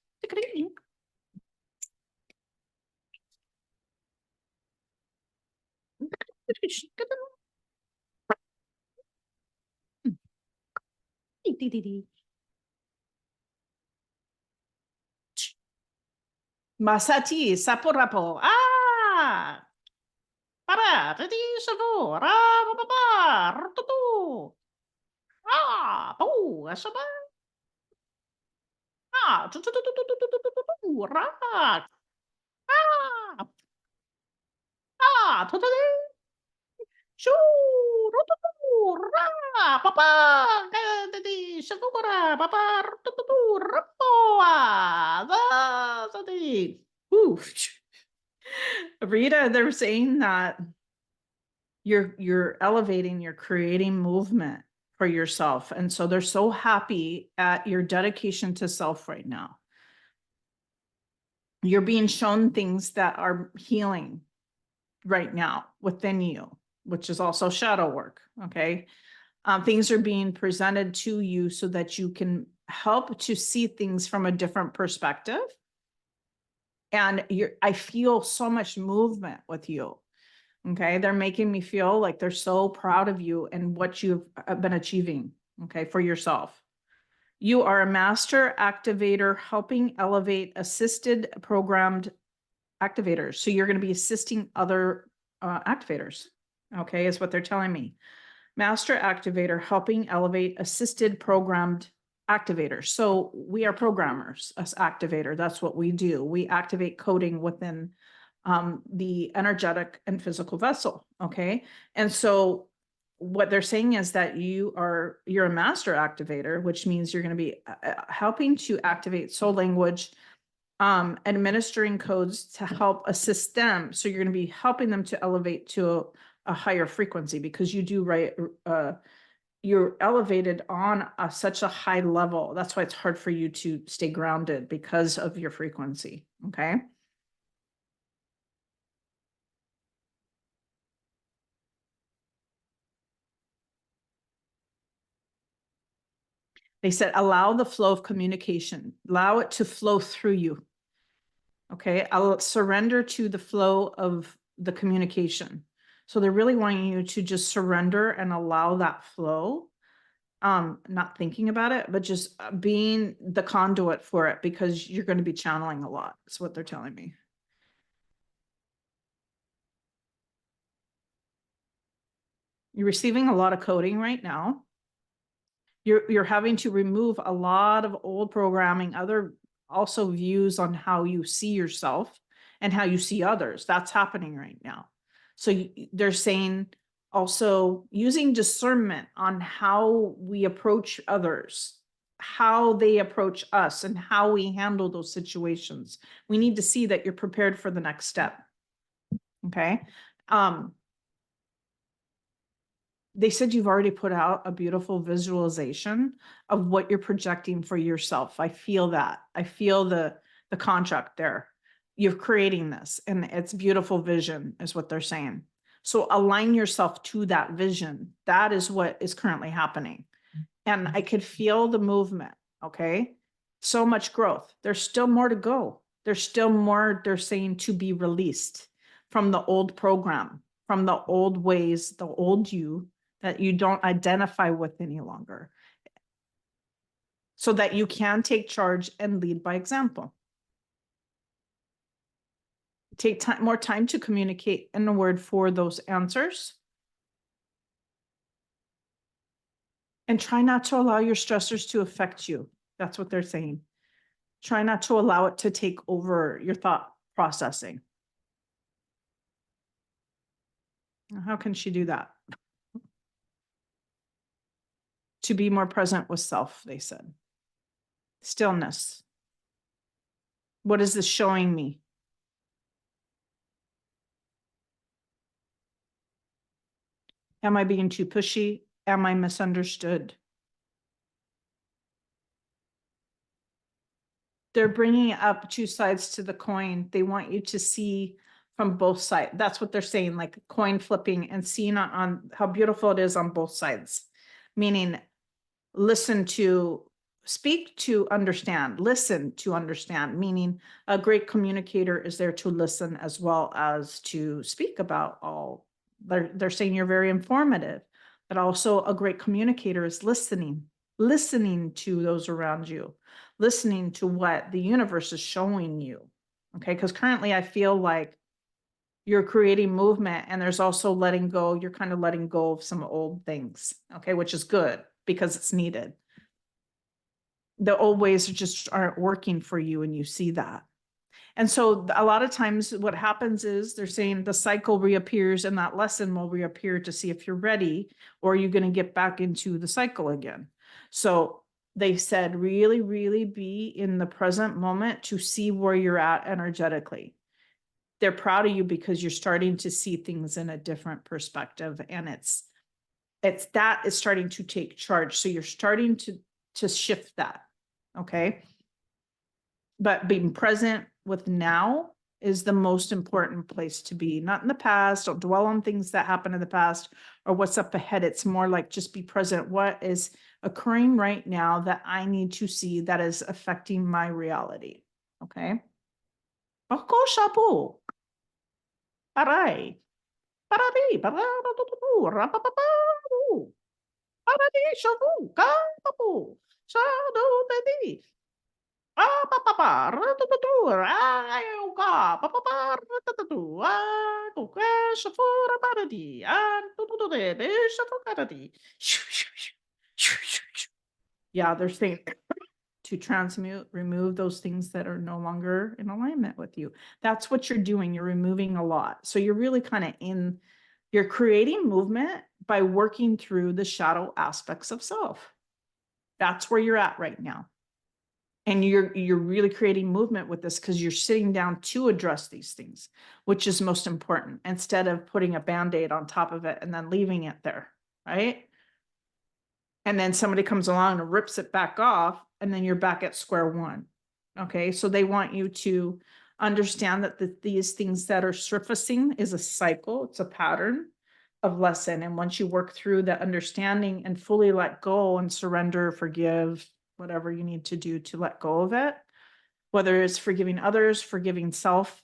Masati, Saporapo. Ah, para, tadi, savo, ra, ba, ba, rututu. Ah, oh, asaba. Ah, tu, tu, tu, tu, tu, tu, tu, tu, tu, tu, ra. Ah, ah, tu, tu, tu. Shoo, rututu, ra, papa, tadi, savora, papa, rututu, rapoa, da, tadi. Ooh. Rita, they're saying that you're elevating, you're creating movement for yourself. And so they're so happy at your dedication to self right now. You're being shown things that are healing right now within you, which is also shadow work. Okay. Things are being presented to you so that you can help to see things from a different perspective. And I feel so much movement with you. Okay. They're making me feel like they're so proud of you and what you've been achieving. Okay. For yourself. You are a master activator helping elevate assisted programmed activators. So you're going to be assisting other activators. Okay. Is what they're telling me. Master activator helping elevate assisted programmed activators. So we are programmers as activator. That's what we do. We activate coding within the energetic and physical vessel. Okay. And so what they're saying is that you're a master activator, which means you're going to be helping to activate soul language, administering codes to help assist them. So you're going to be helping them to elevate to a higher frequency because you do right. You're elevated on such a high level. That's why it's hard for you to stay grounded because of your frequency. Okay. They said, allow the flow of communication, allow it to flow through you. Okay. I'll surrender to the flow of the communication. So they're really wanting you to just surrender and allow that flow. Not thinking about it, but just being the conduit for it because you're going to be channeling a lot. That's what they're telling me. You're receiving a lot of coding right now. You're having to remove a lot of old programming, other also views on how you see yourself and how you see others. That's happening right now. So they're saying also using discernment on how we approach others, how they approach us, and how we handle those situations. We need to see that you're prepared for the next step. Okay. They said you've already put out a beautiful visualization of what you're projecting for yourself. I feel that. I feel the the contract there. You're creating this, and it's beautiful vision is what they're saying. So align yourself to that vision. That is what is currently happening. And I could feel the movement. Okay. So much growth. There's still more to go. There's still more, they're saying, to be released from the old program, from the old ways, the old you that you don't identify with any longer, so that you can take charge and lead by example. Take time, more time to communicate in a word for those answers. And try not to allow your stressors to affect you. That's what they're saying. Try not to allow it to take over your thought processing. How can she do that? To be more present with self, they said. Stillness. What is this showing me? Am I being too pushy? Am I misunderstood? They're bringing up two sides to the coin. They want you to see from both sides. That's what they're saying, like coin flipping and seeing on how beautiful it is on both sides. Meaning, listen to, speak to understand, listen to understand, meaning a great communicator is there to listen as well as to speak about all. They're saying you're very informative, but also a great communicator is listening to those around you, listening to what the universe is showing you. Okay, because currently I feel like you're creating movement, and there's also letting go. You're kind of letting go of some old things, okay, which is good because it's needed. The old ways just aren't working for you, and you see that. And so a lot of times what happens is they're saying the cycle reappears, and that lesson will reappear to see if you're ready, or are you going to get back into the cycle again. So they said, really, really be in the present moment to see where you're at energetically. They're proud of you because you're starting to see things in a different perspective, and it's that is starting to take charge. So you're starting to shift that. Okay. But being present with now is the most important place to be, not in the past. Don't dwell on things that happened in the past or what's up ahead. It's more like just be present. What is occurring right now that I need to see that is affecting my reality? Okay. Bako shabu. Aray. Paradi. Paradu. Rapapaparu. Paradi shabu. Kapapu. Shadu dedi. Ah, papa, ratutu, ah, papa, ratutu, ah, kuka, shafura paradi, ah, tutu, de, shafukaradi. Yeah, they're saying to transmute, remove those things that are no longer in alignment with you. That's what you're doing. You're removing a lot. So you're really kind of you're creating movement by working through the shadow aspects of self. That's where you're at right now. And you're really creating movement with this because you're sitting down to address these things, which is most important, instead of putting a Band-Aid on top of it and then leaving it there, right? And then somebody comes along and rips it back off, and then you're back at square one. Okay, so they want you to understand that these things that are surfacing is a cycle, it's a pattern of lesson. And once you work through the understanding and fully let go and surrender, forgive, whatever you need to do to let go of it, whether it's forgiving others, forgiving self,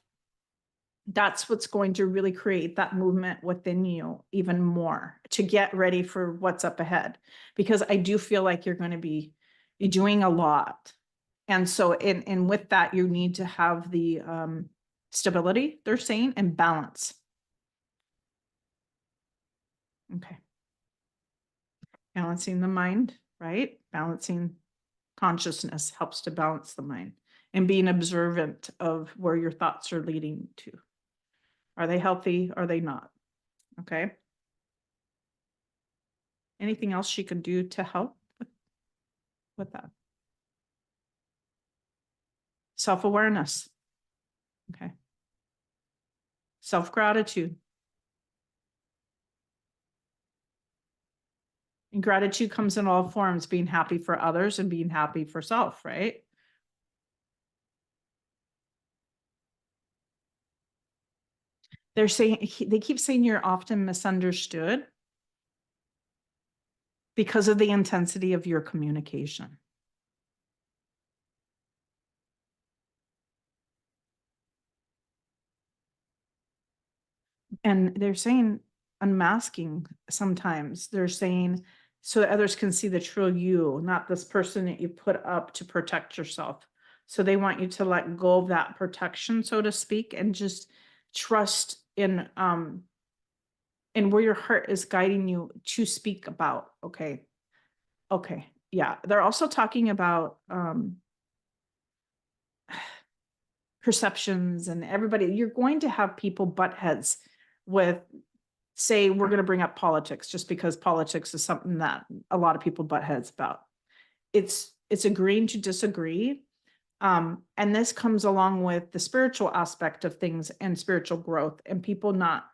that's what's going to really create that movement within you even more to get ready for what's up ahead. Because I do feel like you're going to be doing a lot. And so with that, you need to have the stability, they're saying, and balance. Okay. Balancing the mind, right? Balancing consciousness helps to balance the mind, and being observant of where your thoughts are leading to. Are they healthy? Are they not? Okay. Anything else she can do to help with that? Self-awareness. Okay. Self-gratitude. And gratitude comes in all forms, being happy for others and being happy for self, right? They're saying, they keep saying you're often misunderstood because of the intensity of your communication. And they're saying unmasking sometimes. They're saying so that others can see the true you, not this person that you put up to protect yourself. So they want you to let go of that protection, so to speak, and just trust in where your heart is guiding you to speak about. Okay. Okay. Yeah. They're also talking about perceptions and everybody. You're going to have people butt heads with, say, we're going to bring up politics just because politics is something that a lot of people butt heads about. It's agreeing to disagree. And this comes along with the spiritual aspect of things and spiritual growth and people not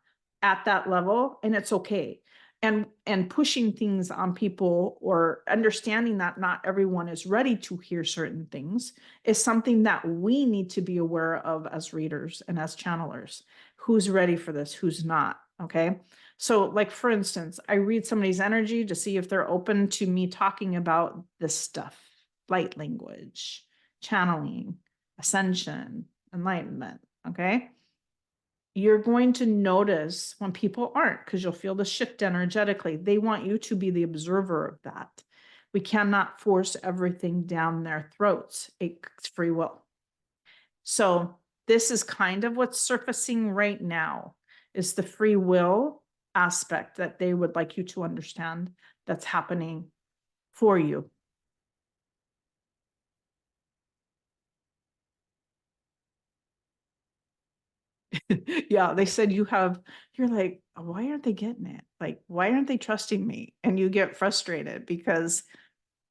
at that level, and it's okay. And pushing things on people or understanding that not everyone is ready to hear certain things is something that we need to be aware of as readers and as channelers. Who's ready for this? Who's not? Okay. So, like, for instance, I read somebody's energy to see if they're open to me talking about this stuff, light language, channeling, ascension, enlightenment. Okay. You're going to notice when people aren't, because you'll feel the shift energetically. They want you to be the observer of that. We cannot force everything down their throats. It's free will. So this is kind of what's surfacing right now, is the free will aspect that they would like you to understand that's happening for you. Yeah, they said you're like, why aren't they getting it? Like, why aren't they trusting me? And you get frustrated because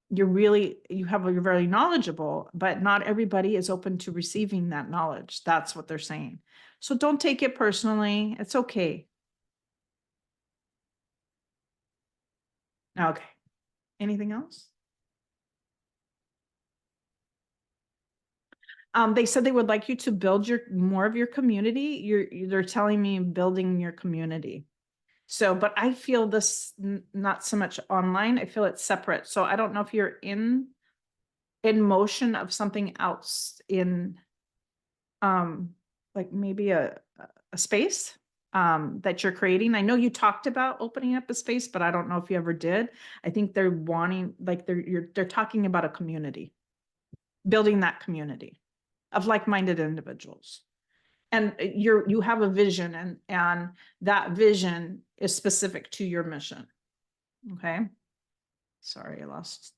you're very knowledgeable, but not everybody is open to receiving that knowledge. That's what they're saying. So don't take it personally. It's okay. Okay. Anything else? They said they would like you to build more of your community. They're telling me building your community. So, but I feel this not so much online. I feel it's separate. So I don't know if you're in motion of something else in like maybe a space that you're creating. I know you talked about opening up a space, but I don't know if you ever did. I think they're wanting, like, they're talking about a community, building that community of like-minded individuals. And you have a vision, and that vision is specific to your mission. Okay. Sorry, I lost.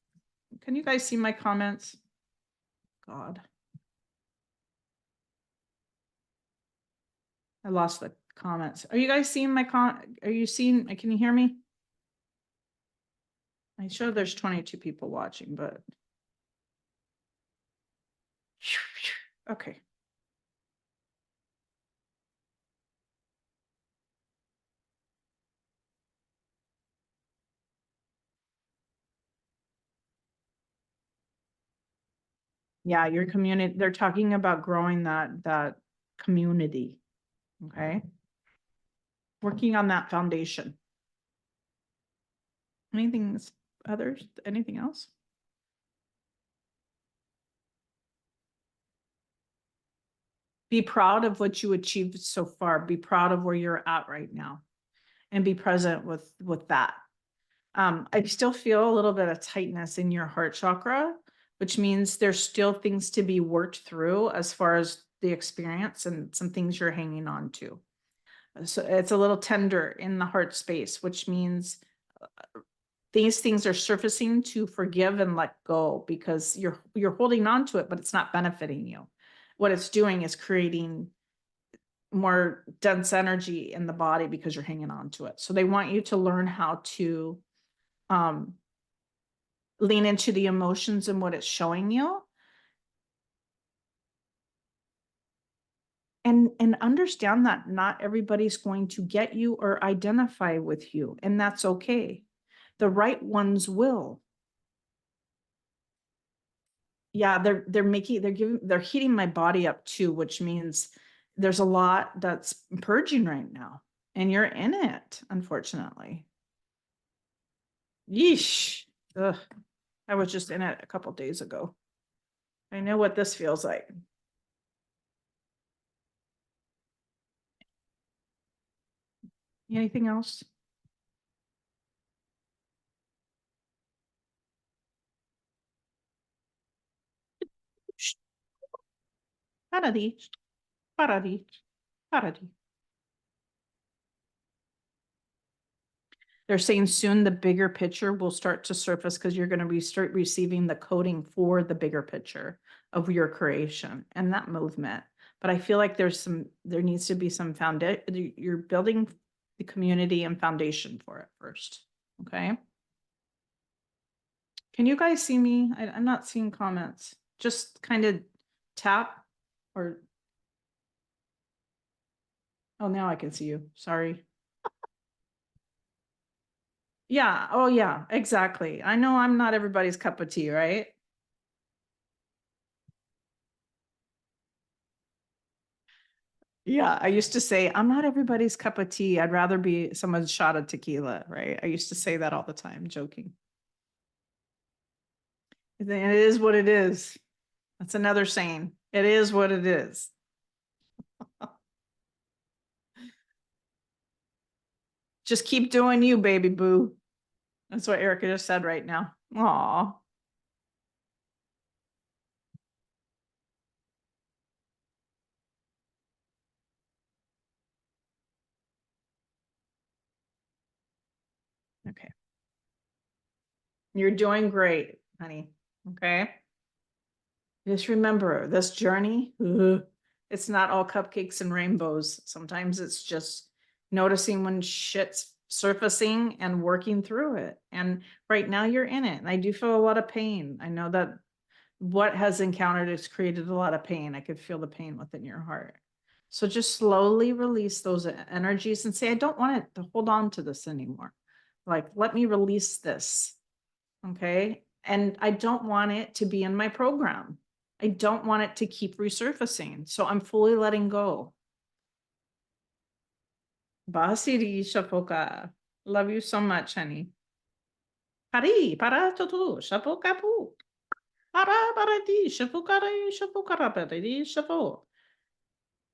Can you guys see my comments? God. I lost the comments. Are you guys seeing are you seeing, can you hear me? I show there's 22 people watching, but okay. Yeah, your community, they're talking about growing that community. Okay. Working on that foundation. Anything else? Be proud of what you achieved so far. Be proud of where you're at right now and be present with that. I still feel a little bit of tightness in your heart chakra, which means there's still things to be worked through as far as the experience and some things you're hanging on to. So it's a little tender in the heart space, which means these things are surfacing to forgive and let go because you're holding on to it, but it's not benefiting you. What it's doing is creating more dense energy in the body because you're hanging on to it. So they want you to learn how to lean into the emotions and what it's showing you, and understand that not everybody's going to get you or identify with you, and that's okay. The right ones will. Yeah, they're heating my body up too, which means there's a lot that's purging right now, and you're in it, unfortunately. Yeesh. Ugh. I was just in it a couple days ago. I know what this feels like. Anything else? Paradi, paradi, paradi. They're saying soon the bigger picture will start to surface because you're going to start receiving the coding for the bigger picture of your creation and that movement. But I feel like there needs to be some foundation. You're building the community and foundation for it first. Okay. Can you guys see me? I'm not seeing comments. Just kind of tap or, oh, now I can see you. Sorry. Yeah. Oh, yeah, exactly. I know I'm not everybody's cup of tea, right? Yeah. I used to say, I'm not everybody's cup of tea. I'd rather be someone's shot of tequila, right? I used to say that all the time, joking. And it is what it is. That's another saying. It is what it is. Just keep doing you, baby boo. That's what Erica just said right now. Aw. Okay. You're doing great, honey. Okay. Just remember this journey, it's not all cupcakes and rainbows. Sometimes it's just noticing when shit's surfacing and working through it. And right now you're in it. And I do feel a lot of pain. I know that what has encountered has created a lot of pain. I could feel the pain within your heart. So just slowly release those energies and say, I don't want it to hold on to this anymore. Like, let me release this. Okay. And I don't want it to be in my program. I don't want it to keep resurfacing. So I'm fully letting go. Basiri Shapoka. Love you so much, honey. Pari, para tutu, shapoka pu. Para di, shapokare, shapokara, di, shapo.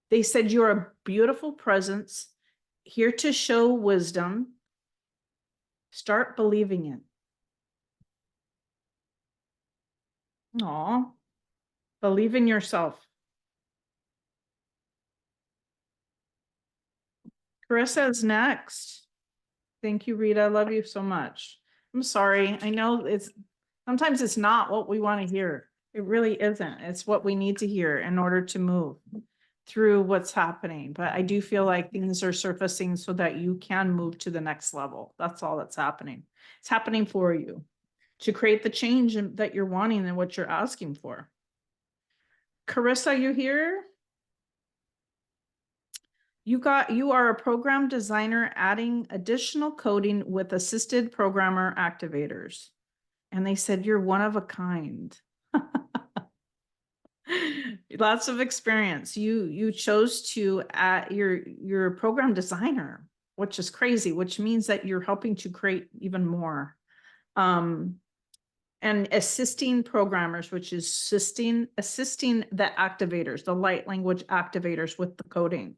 They said you're a beautiful presence, here to show wisdom. Start believing it. Aw, believe in yourself. Carissa is next. Thank you, Rita. I love you so much. I'm sorry. I know sometimes it's not what we want to hear. It really isn't. It's what we need to hear in order to move through what's happening. But I do feel like things are surfacing so that you can move to the next level. That's all that's happening. It's happening for you to create the change that you're wanting and what you're asking for. Carissa, you here? You are a program designer adding additional coding with assisted programmer activators. And they said you're one of a kind. Lots of experience. You chose to you're a program designer, which is crazy, which means that you're helping to create even more. And assisting programmers, which is assisting the activators, the light language activators with the coding.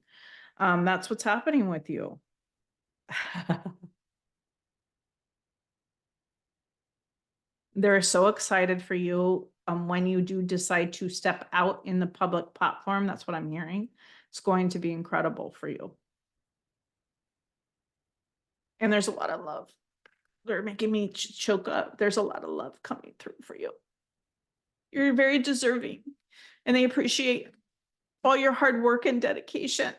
That's what's happening with you. They're so excited for you when you do decide to step out in the public platform. That's what I'm hearing. It's going to be incredible for you. And there's a lot of love. They're making me choke up. There's a lot of love coming through for you. You're very deserving, and they appreciate all your hard work and dedication.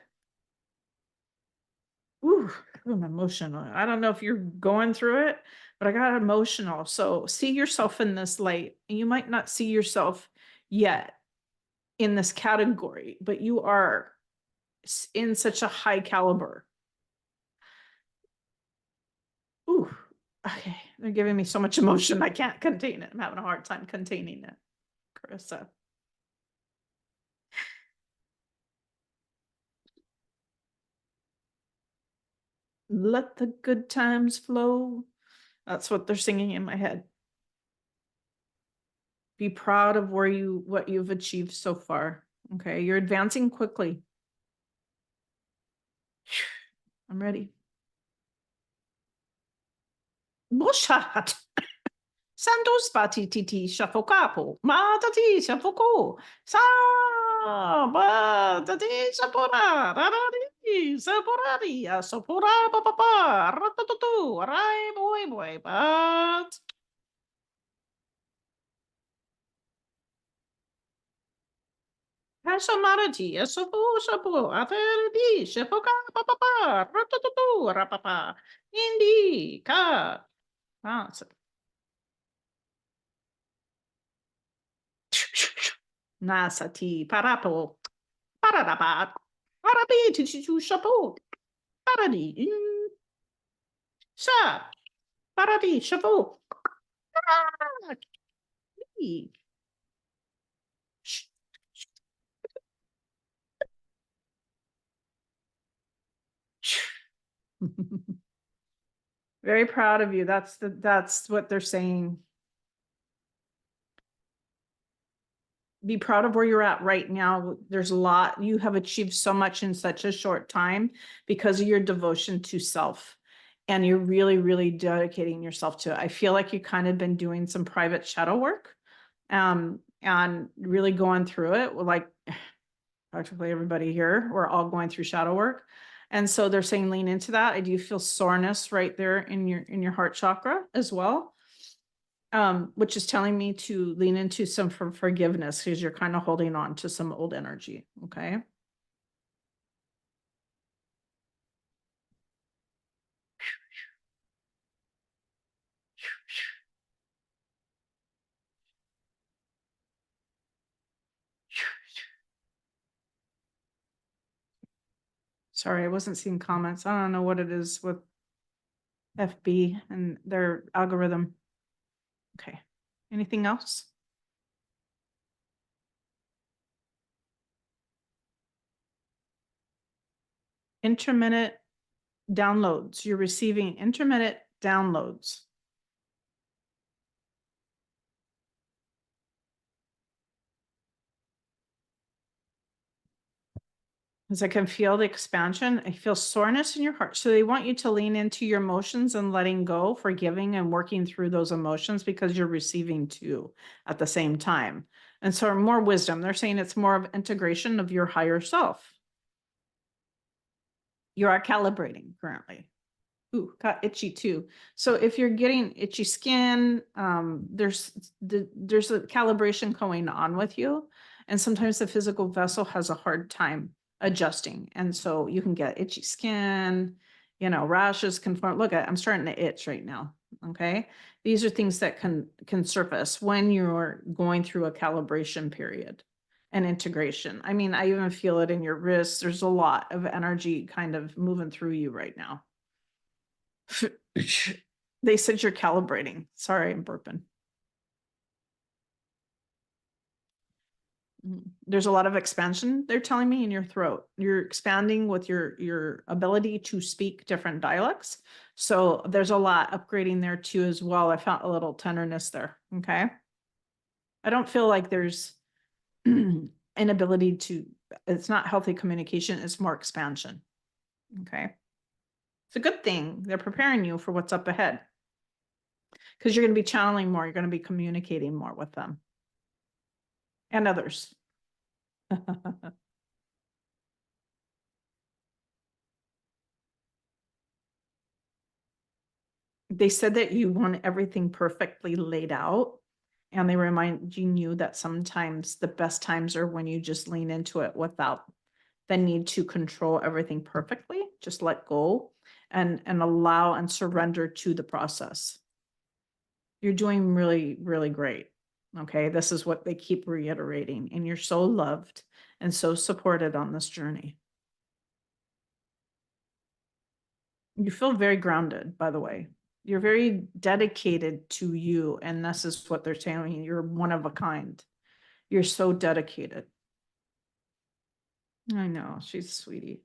Ooh, I'm emotional. I don't know if you're going through it, but I got emotional. So see yourself in this light. You might not see yourself yet in this category, but you are in such a high caliber. Ooh, okay. They're giving me so much emotion. I can't contain it. I'm having a hard time containing it, Carissa. Let the good times flow. That's what they're singing in my head. Be proud of what you've achieved so far. Okay, you're advancing quickly. I'm ready. Bullshot. Santos batiti shafocapo. Matati shafoko. Sa batati sapora. Rarari saporari. Sopora papa. Ratatutu. Rai boy. But Personality, sapo, aferdi, shafoka, papa, ratatutu, rapapa, indi, ka. Ah, Nasati, parapo, paradapat, parabi, tichu, chapeau, paradi, sa, paradi, chapeau. Very proud of you. That's what they're saying. Be proud of where you're at right now. There's a lot. You have achieved so much in such a short time because of your devotion to self. And you're really, really dedicating yourself to it. I feel like you kind of been doing some private shadow work, and really going through it. Like practically everybody here, we're all going through shadow work. And so they're saying lean into that. I do feel soreness right there in your heart chakra as well, which is telling me to lean into some forgiveness because you're kind of holding on to some old energy. Okay. Sorry, I wasn't seeing comments. I don't know what it is with FB and their algorithm. Okay. Anything else? Intermittent downloads. You're receiving intermittent downloads. As I can feel the expansion, I feel soreness in your heart. So they want you to lean into your emotions and letting go, forgiving and working through those emotions because you're receiving too at the same time. And so more wisdom. They're saying it's more of integration of your higher self. You are calibrating currently. Ooh, got itchy too. So if you're getting itchy skin, there's a calibration going on with you. And sometimes the physical vessel has a hard time adjusting. And so you can get itchy skin, rashes can form. Look, I'm starting to itch right now. Okay. These are things that can surface when you're going through a calibration period and integration. I mean, I even feel it in your wrists. There's a lot of energy kind of moving through you right now. They said you're calibrating. Sorry, I'm burping. There's a lot of expansion, they're telling me, in your throat. You're expanding with your ability to speak different dialects. So there's a lot upgrading there too as well. I felt a little tenderness there. Okay. I don't feel like there's inability to, it's not healthy communication, it's more expansion. Okay. It's a good thing. They're preparing you for what's up ahead because you're going to be channeling more. You're going to be communicating more with them and others. They said that you want everything perfectly laid out, and they reminding you that sometimes the best times are when you just lean into it without the need to control everything perfectly. Just let go and allow and surrender to the process. You're doing really, really great. Okay. This is what they keep reiterating, and you're so loved and so supported on this journey. You feel very grounded, by the way. You're very dedicated to you, and this is what they're telling you. You're one of a kind. You're so dedicated. I know, she's a sweetie.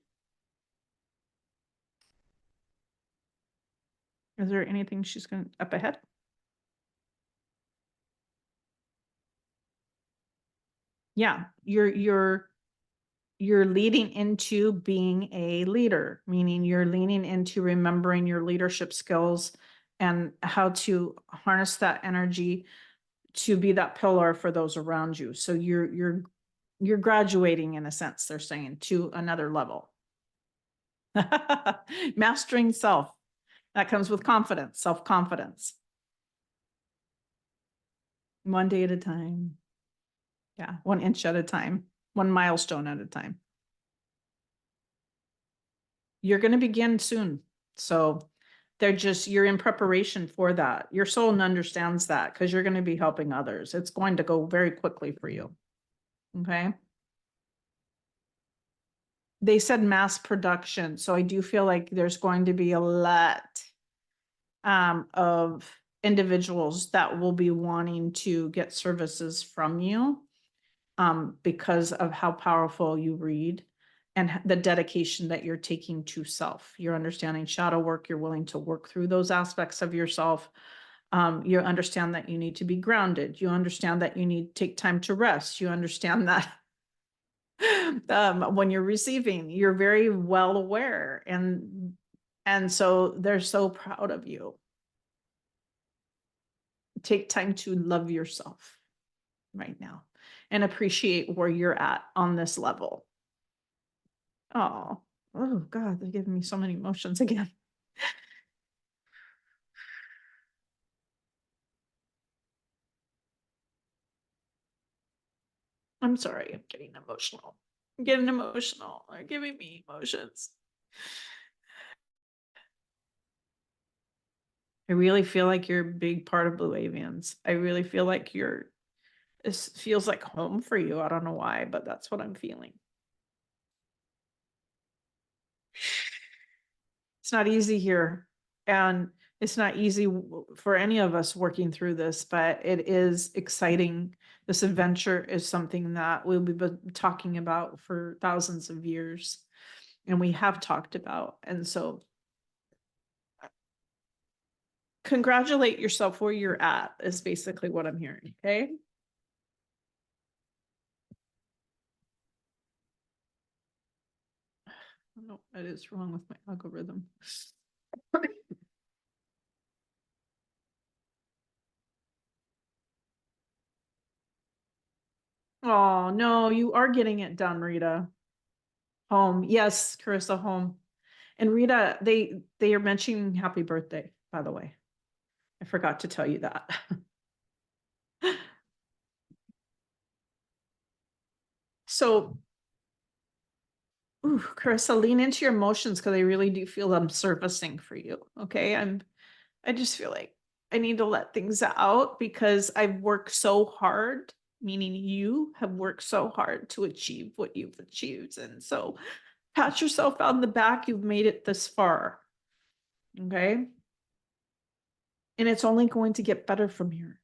Is there anything she's going up ahead? Yeah, you're leading into being a leader, meaning you're leaning into remembering your leadership skills and how to harness that energy to be that pillar for those around you. So you're graduating in a sense, they're saying, to another level. Mastering self. That comes with confidence, self-confidence. One day at a time. Yeah, 1 inch at a time, one milestone at a time. You're going to begin soon. So you're in preparation for that. Your soul understands that because you're going to be helping others. It's going to go very quickly for you. Okay. They said mass production. So I do feel like there's going to be a lot of individuals that will be wanting to get services from you because of how powerful you read and the dedication that you're taking to self. You're understanding shadow work. You're willing to work through those aspects of yourself. You understand that you need to be grounded. You understand that you need to take time to rest. You understand that when you're receiving, you're very well aware. And so they're so proud of you. Take time to love yourself right now and appreciate where you're at on this level. Oh God, they're giving me so many emotions again. I'm sorry, I'm getting emotional. I'm getting emotional. They're giving me emotions. I really feel like you're a big part of Blue Avians. I really feel like this feels like home for you. I don't know why, but that's what I'm feeling. It's not easy here. And it's not easy for any of us working through this, but it is exciting. This adventure is something that we'll be talking about for thousands of years. And we have talked about. And so congratulate yourself where you're at is basically what I'm hearing. Okay. I don't know what is wrong with my algorithm. Oh, no, you are getting it done, Rita. Home. Yes, Carissa, home. And Rita, they are mentioning happy birthday, by the way. I forgot to tell you that. So, ooh, Carissa, lean into your emotions because I really do feel them surfacing for you. Okay. I just feel like I need to let things out because I've worked so hard, meaning you have worked so hard to achieve what you've achieved. And so pat yourself on the back. You've made it this far. Okay. And it's only going to get better from here.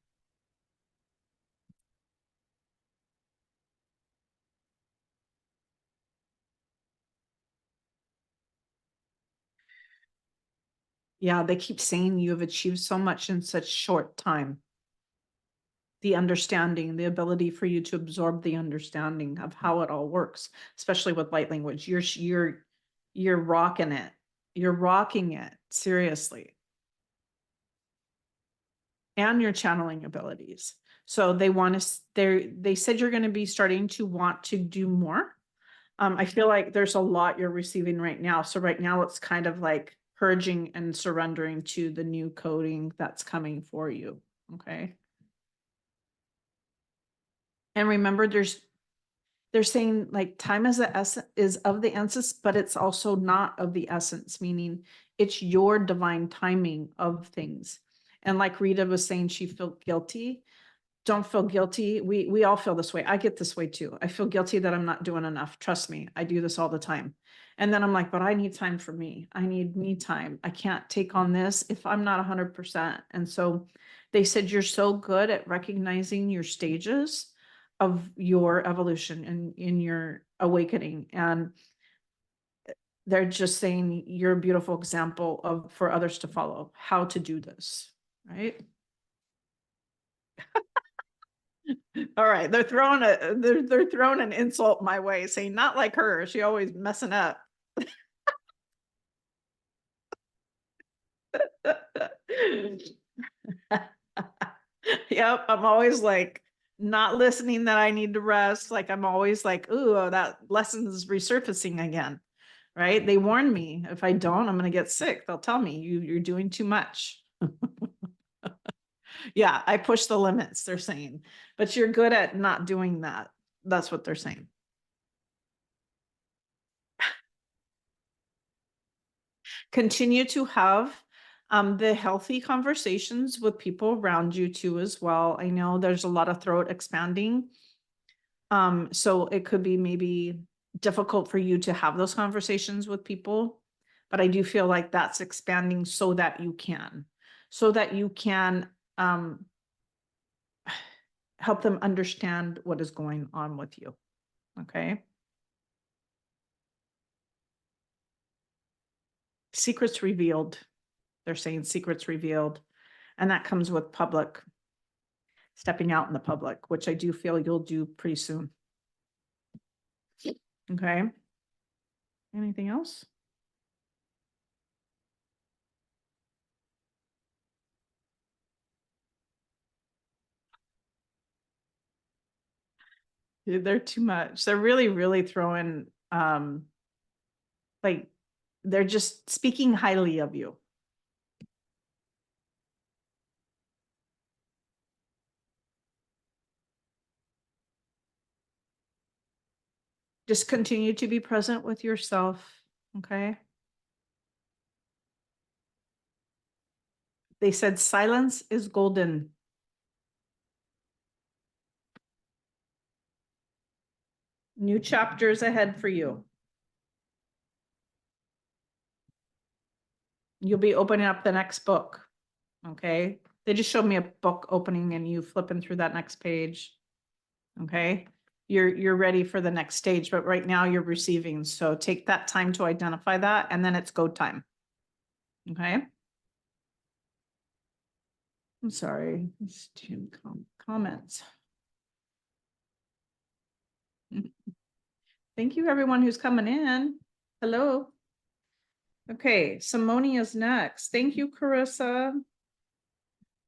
Yeah, they keep saying you have achieved so much in such short time. The understanding, the ability for you to absorb the understanding of how it all works, especially with light language. You're rocking it. You're rocking it, seriously. And your channeling abilities. So they want to, they said you're going to be starting to want to do more. I feel like there's a lot you're receiving right now. So right now it's kind of like purging and surrendering to the new coding that's coming for you. Okay. And remember, they're saying like time is of the essence, but it's also not of the essence, meaning it's your divine timing of things. And like Rita was saying, she felt guilty. Don't feel guilty. We all feel this way. I get this way too. I feel guilty that I'm not doing enough. Trust me, I do this all the time. And then I'm like, but I need time for me. I need me time. I can't take on this if I'm not 100%. And so they said you're so good at recognizing your stages of your evolution and in your awakening. And they're just saying you're a beautiful example of for others to follow how to do this, right? All right, they're throwing an insult my way, saying not like her, she always messing up. Yep, I'm always like not listening that I need to rest. Like I'm always like, ooh, that lesson's resurfacing again. Right? They warn me if I don't, I'm gonna get sick. They'll tell me you're doing too much. Yeah, I push the limits, they're saying, but you're good at not doing that. That's what they're saying. Continue to have the healthy conversations with people around you too as well. I know there's a lot of throat expanding. So it could be maybe difficult for you to have those conversations with people, but I do feel like that's expanding so that you can help them understand what is going on with you. Okay. Secrets revealed. They're saying secrets revealed. And that comes with public, stepping out in the public, which I do feel you'll do pretty soon. Okay. Anything else? Dude, they're too much. They're really, really throwing, like, they're just speaking highly of you. Just continue to be present with yourself. Okay. They said silence is golden. New chapters ahead for you. You'll be opening up the next book. Okay. They just showed me a book opening and you flipping through that next page. Okay. You're ready for the next stage, but right now you're receiving. So take that time to identify that and then it's go time. Okay. I'm sorry. It's two comments. Thank you, everyone who's coming in. Hello. Okay, Simone is next. Thank you, Carissa.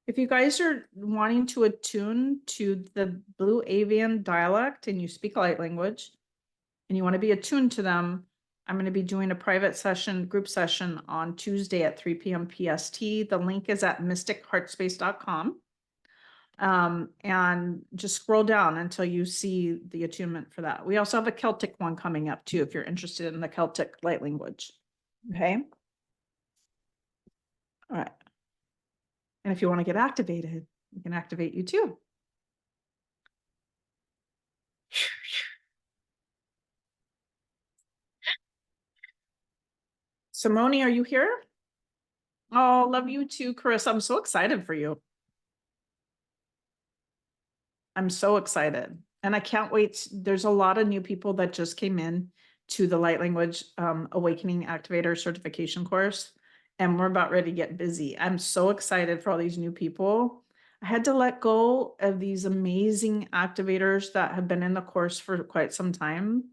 If you guys are wanting to attune to the Blue Avian dialect and you speak a light language and you want to be attuned to them, I'm going to be doing a private session, group session on Tuesday at 3 p.m. PST. The link is at mysticheartspace.com. And just scroll down until you see the attunement for that. We also have a Celtic one coming up too, if you're interested in the Celtic light language. Okay. All right. And if you want to get activated, we can activate you too. Simone, are you here? Oh, love you too, Chris. I'm so excited for you. I'm so excited. And I can't wait. There's a lot of new people that just came in to the Light Language Awakening Activator certification course. And we're about ready to get busy. I'm so excited for all these new people. I had to let go of these amazing activators that have been in the course for quite some time.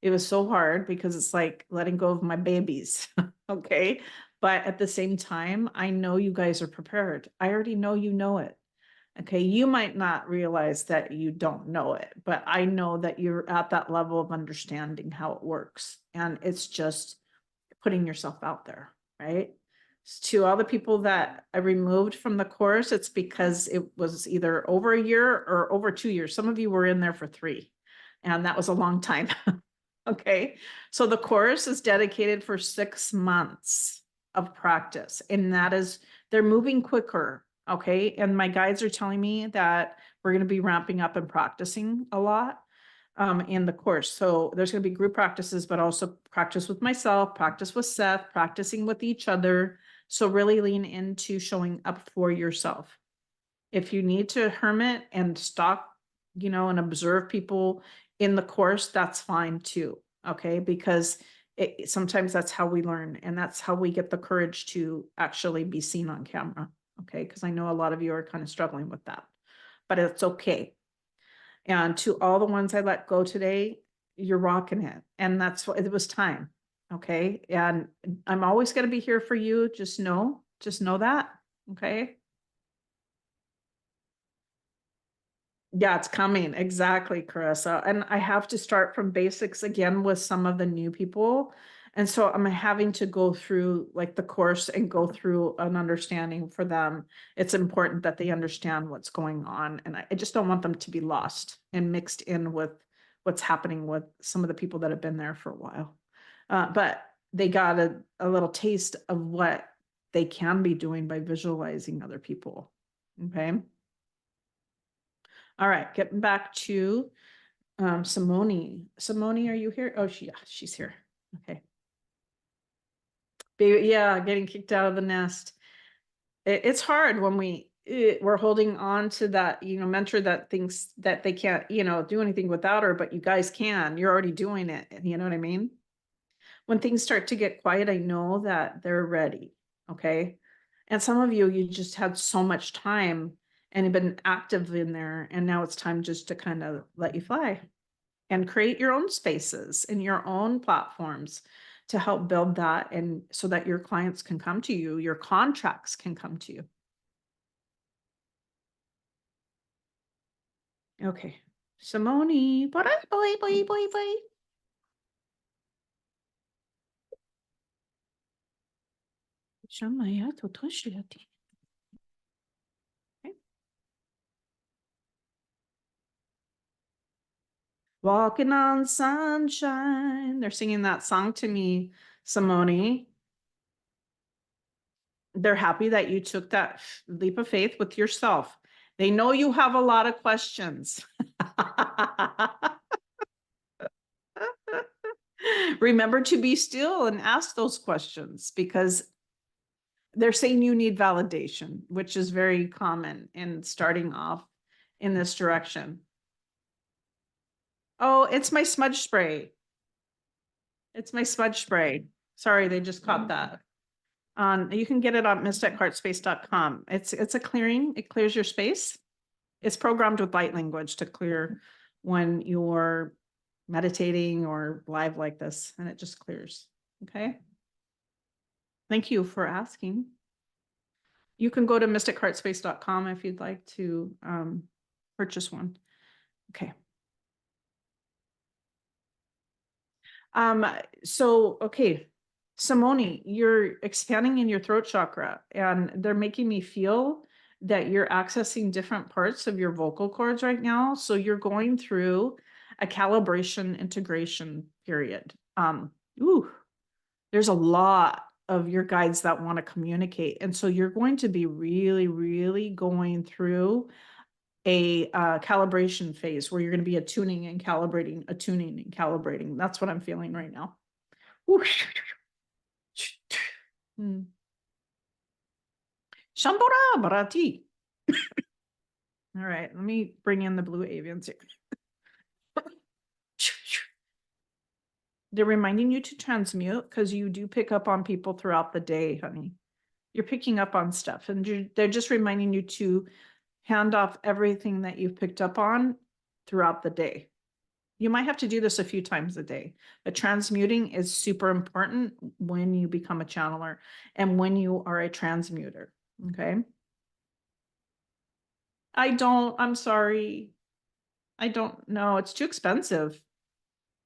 It was so hard because it's like letting go of my babies. Okay. But at the same time, I know you guys are prepared. I already know you know it. Okay, you might not realize that you don't know it, but I know that you're at that level of understanding how it works. And it's just putting yourself out there, right? To all the people that I removed from the course, it's because it was either over a year or over 2 years. Some of you were in there for 3, and that was a long time. Okay, so the course is dedicated for 6 months of practice, and that is, they're moving quicker. Okay, and my guides are telling me that we're going to be ramping up and practicing a lot in the course. So there's going to be group practices, but also practice with myself, practice with Seth, practicing with each other. So really lean into showing up for yourself. If you need to hermit and stalk, and observe people in the course, that's fine too. Okay, because sometimes that's how we learn, and that's how we get the courage to actually be seen on camera. Okay, because I know a lot of you are kind of struggling with that, but it's okay. And to all the ones I let go today, you're rocking it. And that's what it was time. Okay. And I'm always going to be here for you. Just know that. Okay. Yeah, it's coming. Exactly, Carissa. And I have to start from basics again with some of the new people. And so I'm having to go through like the course and go through an understanding for them. It's important that they understand what's going on. And I just don't want them to be lost and mixed in with what's happening with some of the people that have been there for a while. But they got a little taste of what they can be doing by visualizing other people. Okay. All right, getting back to Simone. Simone, are you here? Oh, yeah, she's here. Okay. Baby, yeah, getting kicked out of the nest. It's hard when we're holding on to that, mentor that thinks that they can't, do anything without her, but you guys can. You're already doing it. You know what I mean? When things start to get quiet, I know that they're ready. Okay. And some of you just had so much time and have been active in there. And now it's time just to kind of let you fly and create your own spaces and your own platforms to help build that. And so that your clients can come to you, your contracts can come to you. Okay. Simone, boy, boy, boy, boy, boy. Shamaya totoshiyati. Walking on sunshine. They're singing that song to me, Simone. They're happy that you took that leap of faith with yourself. They know you have a lot of questions. Remember to be still and ask those questions because they're saying you need validation, which is very common in starting off in this direction. Oh, it's my smudge spray. It's my smudge spray. Sorry, they just caught that. You can get it on mysticheartspace.com. It's a clearing. It clears your space. It's programmed with light language to clear when you're meditating or live like this, and it just clears. Okay. Thank you for asking. You can go to mysticheartspace.com if you'd like to purchase one. Okay. Okay. Simone, you're expanding in your throat chakra, and they're making me feel that you're accessing different parts of your vocal cords right now. So you're going through a calibration integration period. Ooh, there's a lot of your guides that want to communicate. And so you're going to be really, really going through a calibration phase where you're going to be attuning and calibrating, attuning and calibrating. That's what I'm feeling right now. Hmm. Shambora Barati. All right, let me bring in the blue avians here. They're reminding you to transmute because you do pick up on people throughout the day, honey. You're picking up on stuff, and they're just reminding you to hand off everything that you've picked up on throughout the day. You might have to do this a few times a day, but transmuting is super important when you become a channeler and when you are a transmuter. Okay. I'm sorry. I don't know. It's too expensive.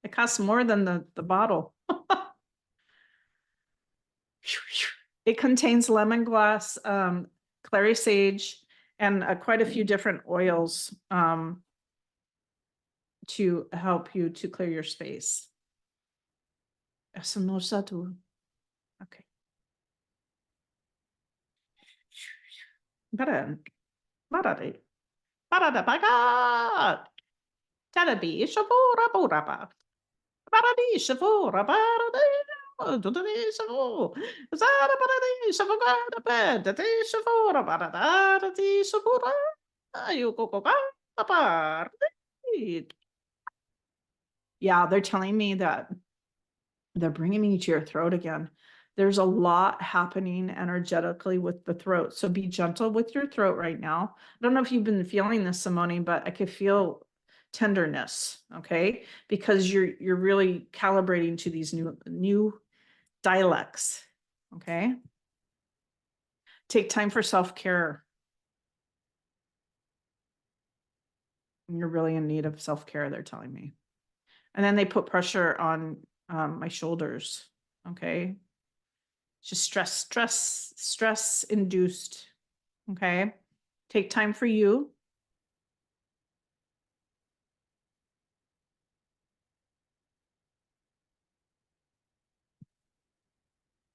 It costs more than the bottle. It contains lemongrass, clary sage, and quite a few different oils to help you to clear your space. Okay. Barare. Barada baga. Tarabi shavura boraba. Baradi shavura barade. Dudani shavu. Zara baradi shavugada bed. Dati shavura barada. Dati shavura. You go go go. Yeah, they're telling me that They're bringing me to your throat again. There's a lot happening energetically with the throat. So be gentle with your throat right now. I don't know if you've been feeling this, Simone, but I could feel tenderness, okay? Because you're really calibrating to these new dialects, okay? Take time for self-care. You're really in need of self-care, they're telling me. And then they put pressure on my shoulders, okay? Just stress induced. Okay. Take time for you.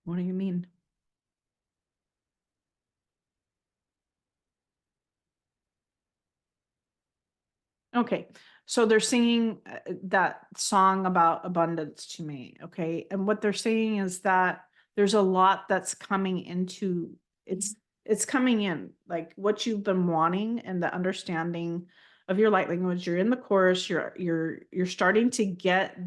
What do you mean? Okay. So they're singing that song about abundance to me. Okay. And what they're saying is that there's a lot that's coming into it's coming in like what you've been wanting and the understanding of your light language. You're in the course, you're starting to get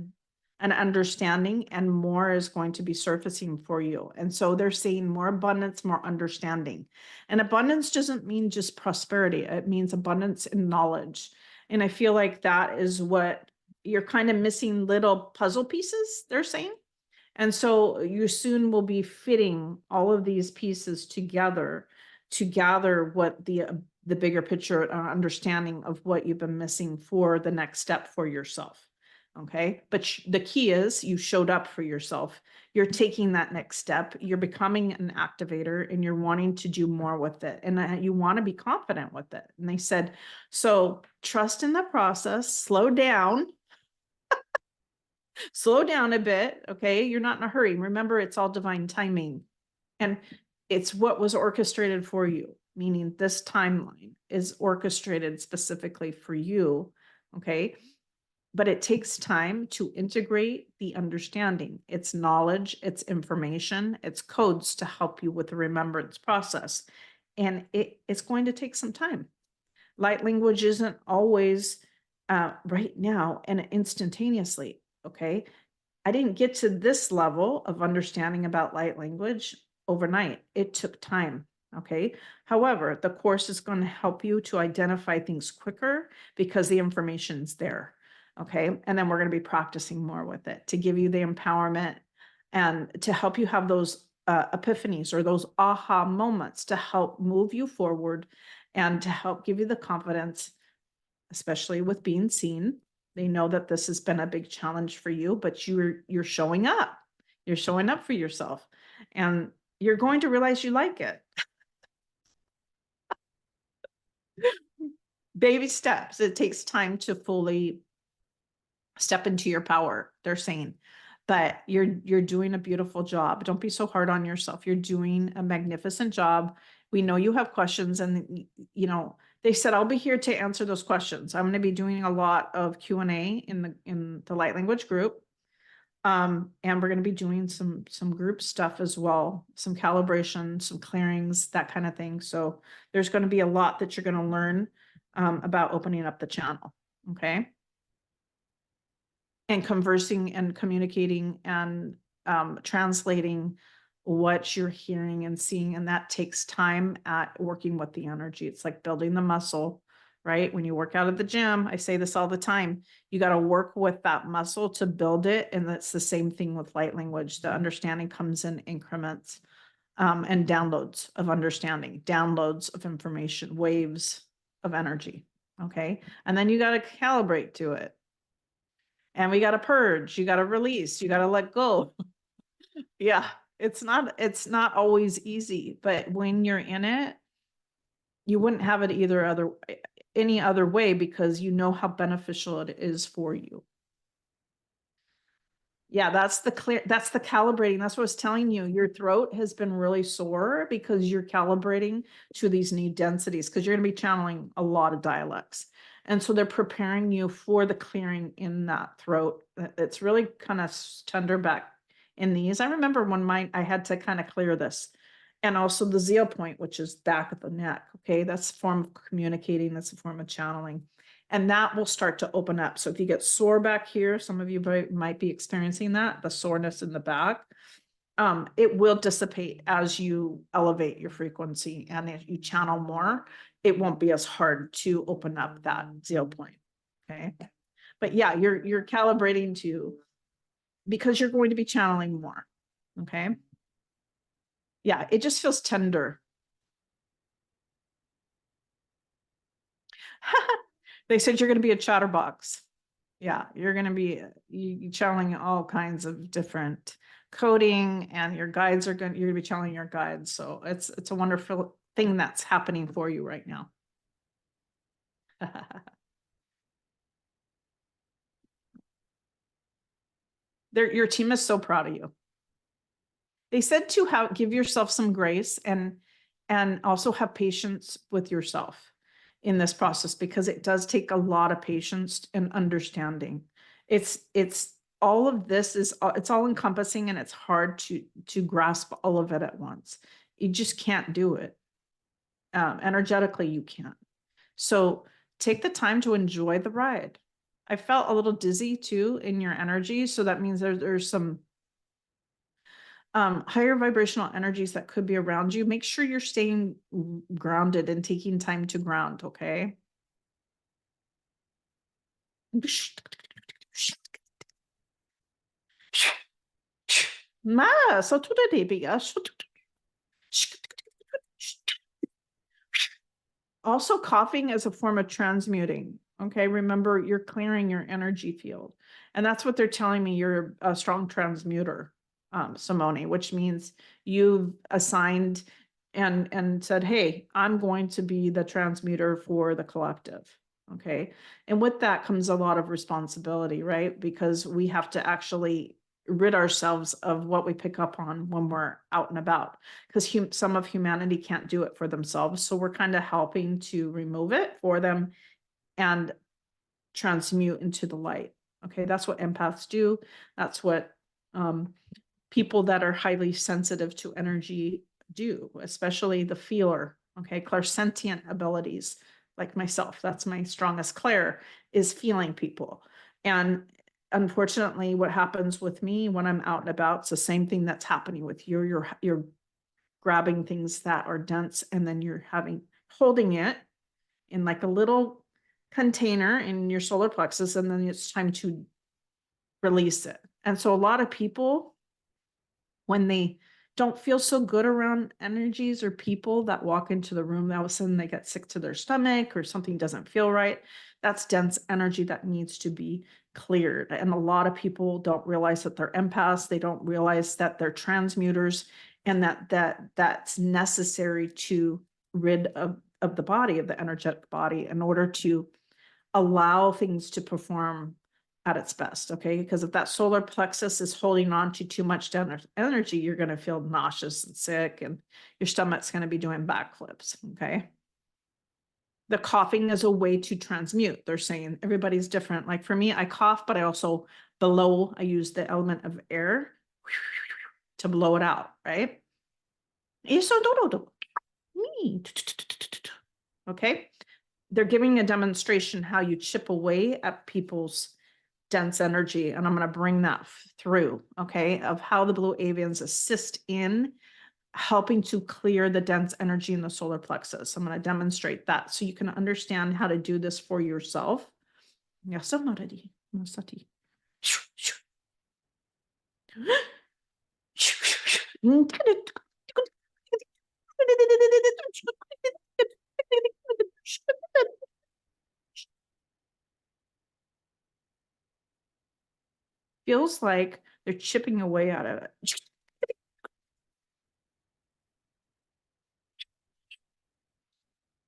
an understanding, and more is going to be surfacing for you. And so they're saying more abundance, more understanding. And abundance doesn't mean just prosperity, it means abundance in knowledge. And I feel like that is what you're kind of missing, little puzzle pieces, they're saying. And so you soon will be fitting all of these pieces together to gather what the bigger picture understanding of what you've been missing for the next step for yourself. Okay. But the key is you showed up for yourself. You're taking that next step. You're becoming an activator and you're wanting to do more with it. And you want to be confident with it. And they said, so trust in the process, slow down a bit. Okay. You're not in a hurry. Remember, it's all divine timing. And it's what was orchestrated for you, meaning this timeline is orchestrated specifically for you. Okay. But it takes time to integrate the understanding. It's knowledge, it's information, it's codes to help you with the remembrance process. And it's going to take some time. Light language isn't always right now and instantaneously. Okay. I didn't get to this level of understanding about light language overnight. It took time. Okay. However, the course is going to help you to identify things quicker because the information's there. Okay. And then we're going to be practicing more with it to give you the empowerment and to help you have those epiphanies or those aha moments to help move you forward and to help give you the confidence, especially with being seen. They know that this has been a big challenge for you, but you're showing up. You're showing up for yourself, and you're going to realize you like it. Baby steps. It takes time to fully step into your power, they're saying. But you're doing a beautiful job. Don't be so hard on yourself. You're doing a magnificent job. We know you have questions, and they said I'll be here to answer those questions. I'm going to be doing a lot of Q&A in the light language group. And we're going to be doing some group stuff as well, some calibration, some clearings, that kind of thing. So there's going to be a lot that you're going to learn about opening up the channel. Okay. And conversing and communicating and translating what you're hearing and seeing. And that takes time at working with the energy. It's like building the muscle, right? When you work out at the gym, I say this all the time, you got to work with that muscle to build it. And that's the same thing with light language. The understanding comes in increments and downloads of understanding, downloads of information, waves of energy. Okay. And then you got to calibrate to it. And we got to purge, you got to release, you got to let go. Yeah, it's not always easy, but when you're in it, you wouldn't have it any other way because you know how beneficial it is for you. Yeah, that's the calibrating. That's what I was telling you. Your throat has been really sore because you're calibrating to these new densities because you're going to be channeling a lot of dialects. And so they're preparing you for the clearing in that throat. It's really kind of tender back in these. I remember when I had to kind of clear this. And also the zeal point, which is back of the neck. Okay, that's a form of communicating. That's a form of channeling. And that will start to open up. So if you get sore back here, some of you might be experiencing that, the soreness in the back. It will dissipate as you elevate your frequency, and if you channel more, it won't be as hard to open up that 0 point. Okay. But yeah, you're calibrating to, because you're going to be channeling more. Okay. Yeah, it just feels tender. They said you're going to be a chatterbox. Yeah, you're going to be you channeling all kinds of different coding, and your guides you're going to be channeling your guides. So it's a wonderful thing that's happening for you right now. Your team is so proud of you. They said to give yourself some grace, and also have patience with yourself in this process, because it does take a lot of patience and understanding. It's all of this is it's all encompassing, and it's hard to grasp all of it at once. You just can't do it. Energetically, you can't. So take the time to enjoy the ride. I felt a little dizzy too in your energy, so that means there's some higher vibrational energies that could be around you. Make sure you're staying grounded and taking time to ground, okay? Ma, so to the baby. Also, coughing is a form of transmuting. Okay, remember, you're clearing your energy field. And that's what they're telling me. You're a strong transmuter, Simone, which means you've assigned and said, hey, I'm going to be the transmuter for the collective. Okay. And with that comes a lot of responsibility, right? Because we have to actually rid ourselves of what we pick up on when we're out and about, because some of humanity can't do it for themselves. So we're kind of helping to remove it for them and transmute into the light. Okay, that's what empaths do. That's what people that are highly sensitive to energy do, especially the feeler. Okay, clairsentient abilities like myself. That's my strongest clair, is feeling people. And unfortunately, what happens with me when I'm out and about, it's the same thing that's happening with you. You're grabbing things that are dense, and then you're holding it in like a little container in your solar plexus, and then it's time to release it. And so a lot of people, when they don't feel so good around energies or people that walk into the room, all of a sudden they get sick to their stomach or something doesn't feel right. That's dense energy that needs to be cleared. And a lot of people don't realize that they're empaths. They don't realize that they're transmuters, and that's necessary to rid of the body, of the energetic body, in order to allow things to perform at its best. Okay, because if that solar plexus is holding on to too much energy, you're going to feel nauseous and sick, and your stomach's going to be doing backflips. Okay, the coughing is a way to transmute. They're saying everybody's different. Like for me, I cough, but I also blow. I use the element of air to blow it out, right? Okay, they're giving a demonstration how you chip away at people's dense energy, and I'm going to bring that through, okay, of how the blue avians assist in helping to clear the dense energy in the solar plexus. I'm going to demonstrate that so you can understand how to do this for yourself. Feels like they're chipping away out of it.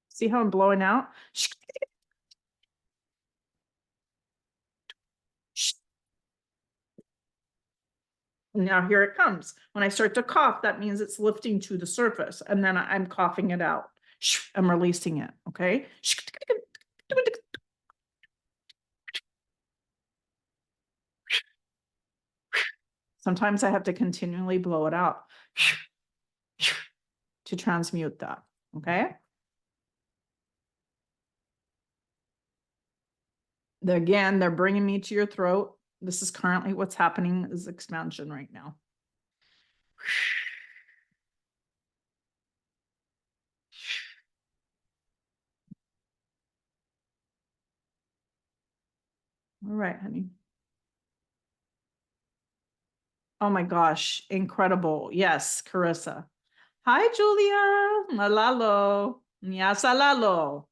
See how I'm blowing out? Now here it comes. When I start to cough, that means it's lifting to the surface, and then I'm coughing it out. I'm releasing it, okay? Sometimes I have to continually blow it out to transmute that, okay? Again, they're bringing me to your throat. This is currently what's happening is expansion right now. All right, honey. Oh my gosh, incredible. Yes, Carissa. Hi, Julia. Malalo. Nyasalalo.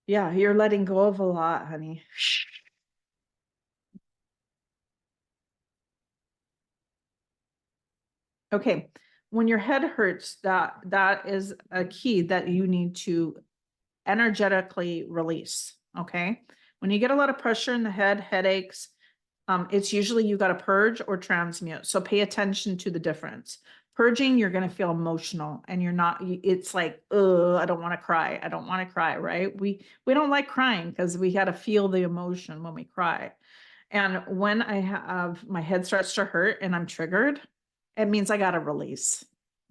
Yeah, you're letting go of a lot, honey. Okay. When your head hurts, that is a key that you need to energetically release. Okay. When you get a lot of pressure in the head, headaches, it's usually you got to purge or transmute. So pay attention to the difference. Purging, you're going to feel emotional and you're not, it's like, I don't want to cry. I don't want to cry. Right. We don't like crying because we got to feel the emotion when we cry. And when I have my head starts to hurt and I'm triggered, it means I got to release.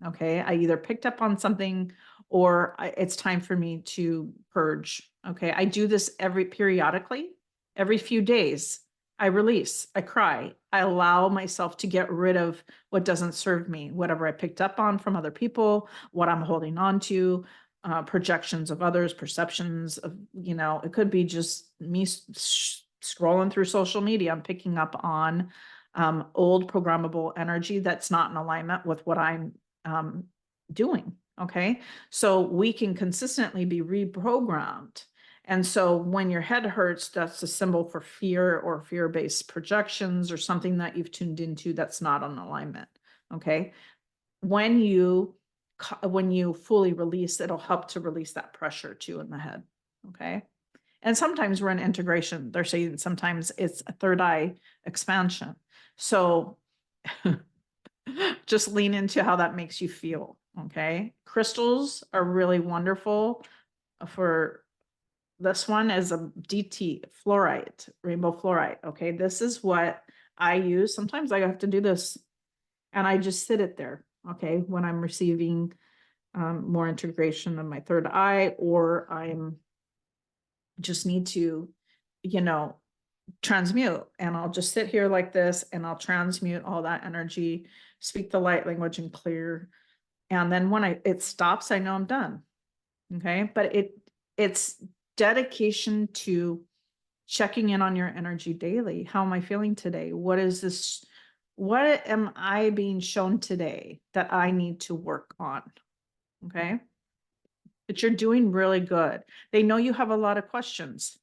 Okay. I either picked up on something or it's time for me to purge. Okay. I do this periodically, every few days. I release, I cry, I allow myself to get rid of what doesn't serve me, whatever I picked up on from other people, what I'm holding on to, projections of others, perceptions of, it could be just me scrolling through social media. I'm picking up on old programmable energy that's not in alignment with what I'm doing. Okay. So we can consistently be reprogrammed. And so when your head hurts, that's a symbol for fear or fear-based projections or something that you've tuned into that's not in alignment. Okay. When you fully release, it'll help to release that pressure too in the head. Okay. And sometimes we're in integration. They're saying sometimes it's a third eye expansion. So just lean into how that makes you feel. Okay. Crystals are really wonderful for this one is a DT fluorite, rainbow fluorite. Okay. This is what I use. Sometimes I have to do this and I just sit it there. Okay. When I'm receiving more integration of my third eye, or I'm just need to, you know, transmute, and I'll just sit here like this and I'll transmute all that energy, speak the light language and clear. And then when it stops, I know I'm done. Okay. But it's dedication to checking in on your energy daily. How am I feeling today? What is this? What am I being shown today that I need to work on? Okay. But you're doing really good. They know you have a lot of questions.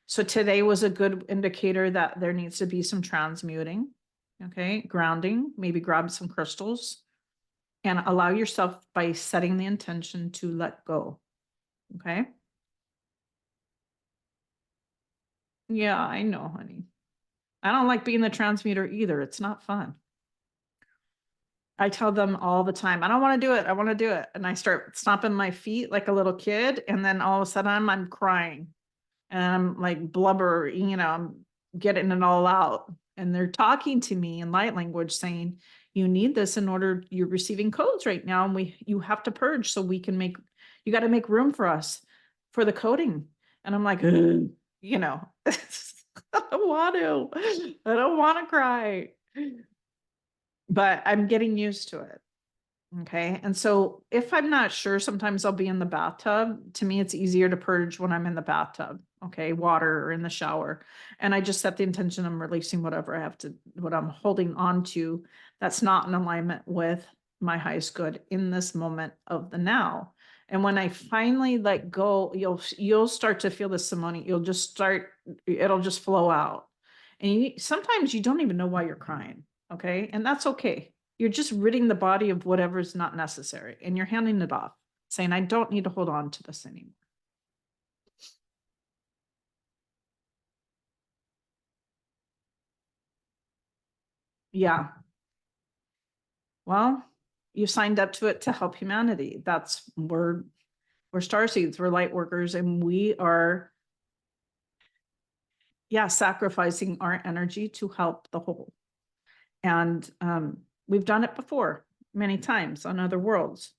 So today was a good indicator that there needs to be some transmuting. Okay. Grounding, maybe grab some crystals and allow yourself by setting the intention to let go. Okay. Yeah, I know, honey. I don't like being the transmuter either. It's not fun. I tell them all the time, I don't want to do it. I want to do it. And I start stomping my feet like a little kid. And then all of a sudden I'm crying and I'm like blubber, I'm getting it all out. And they're talking to me in light language saying, you need this in order, you're receiving codes right now. And you have to purge so we can you got to make room for us for the coding. And I'm like, I don't want to, I don't want to cry, but I'm getting used to it. Okay. And so if I'm not sure, sometimes I'll be in the bathtub. To me, it's easier to purge when I'm in the bathtub. Okay. Water or in the shower. And I just set the intention I'm releasing whatever what I'm holding on to that's not in alignment with my highest good in this moment of the now. And when I finally let go, you'll start to feel the simony. It'll just flow out. And sometimes you don't even know why you're crying. Okay. And that's okay. You're just ridding the body of whatever's not necessary and you're handing it off, saying, I don't need to hold on to this anymore. Yeah. Well, you signed up to it to help humanity. We're star seeds, we're light workers, and we are, yeah, sacrificing our energy to help the whole. And we've done it before. many times on other worlds.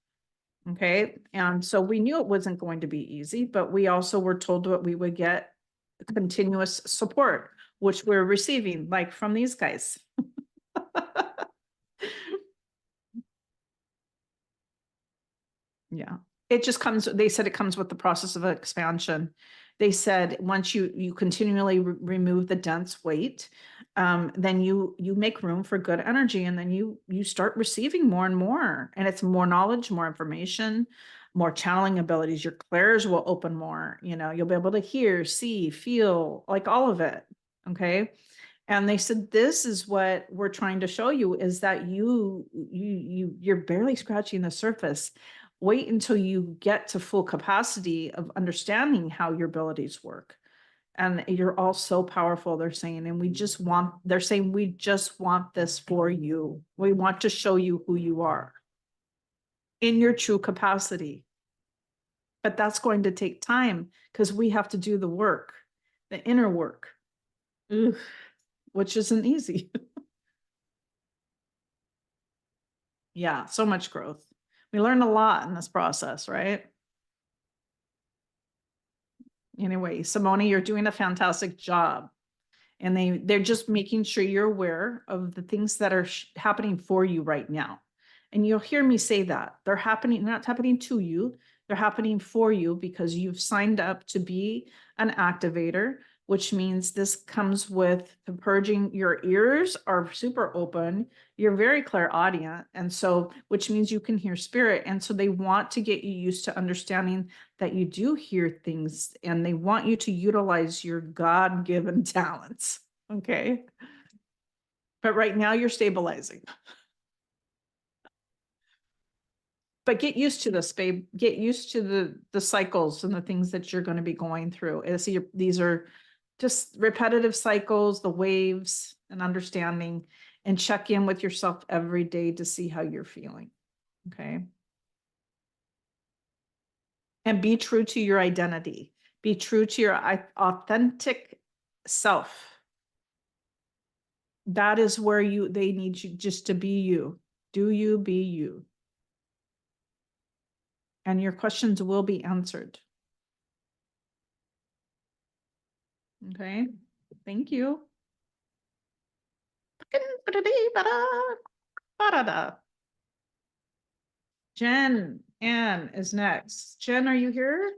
Okay. And so we knew it wasn't going to be easy, but we also were told that we would get continuous support, which we're receiving, like from these guys. Yeah. It just comes, they said it comes with the process of expansion. They said once you continually remove the dense weight, then you make room for good energy, and then you start receiving more and more, and it's more knowledge, more information, more channeling abilities. Your clairs will open more, you'll be able to hear, see, feel, like all of it. Okay. And they said, this is what we're trying to show you, is that you're barely scratching the surface. Wait until you get to full capacity of understanding how your abilities work. And you're all so powerful, they're saying, and they're saying, we just want this for you. We want to show you who you are in your true capacity. But that's going to take time, because we have to do the work, the inner work. Ugh, which isn't easy. Yeah, so much growth. We learned a lot in this process, right? Anyway, Simone, you're doing a fantastic job. And they're just making sure you're aware of the things that are happening for you right now. And you'll hear me say that they're happening, not happening to you, they're happening for you, because you've signed up to be an activator, which means this comes with the purging. Your ears are super open, you're very clairaudient, and so, which means you can hear spirit. And so they want to get you used to understanding that you do hear things, and they want you to utilize your God-given talents. Okay. But right now you're stabilizing. But get used to this, babe. Get used to the cycles and the things that you're going to be going through. These are just repetitive cycles, the waves, and understanding, and check in with yourself every day to see how you're feeling. Okay. And be true to your identity. Be true to your authentic self. That is where they need you just to be you. Do you be you? And your questions will be answered. Okay. Thank you. Jen Ann is next. Jen, are you here?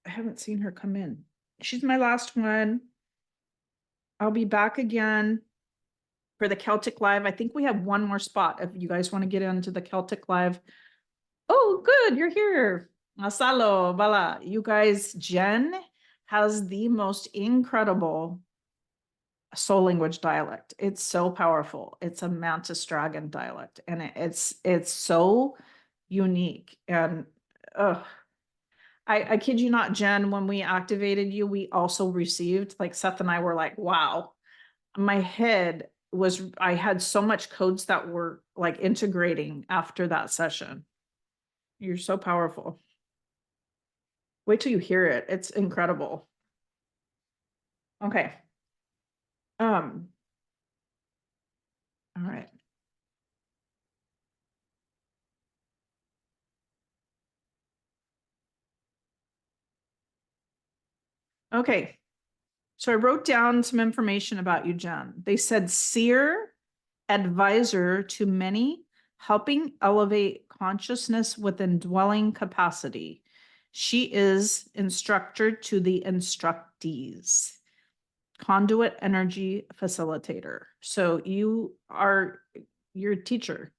I haven't seen her come in. She's my last one. I'll be back again for the Celtic Live. I think we have one more spot if you guys want to get into the Celtic Live. Oh, good, you're here. Masalo, bala. You guys, Jen has the most incredible soul language dialect. It's so powerful. It's a Mantis Dragon dialect, and it's so unique. And I kid you not, Jen, when we activated you, we also received, like Seth and I were like, wow, my head was, I had so much codes that were like integrating after that session. You're so powerful. Wait till you hear it. It's incredible. Okay. All right. Okay. So I wrote down some information about you, Jen. They said seer, advisor to many, helping elevate consciousness with indwelling capacity. She is instructor to the instructees, conduit energy facilitator. So you're a teacher.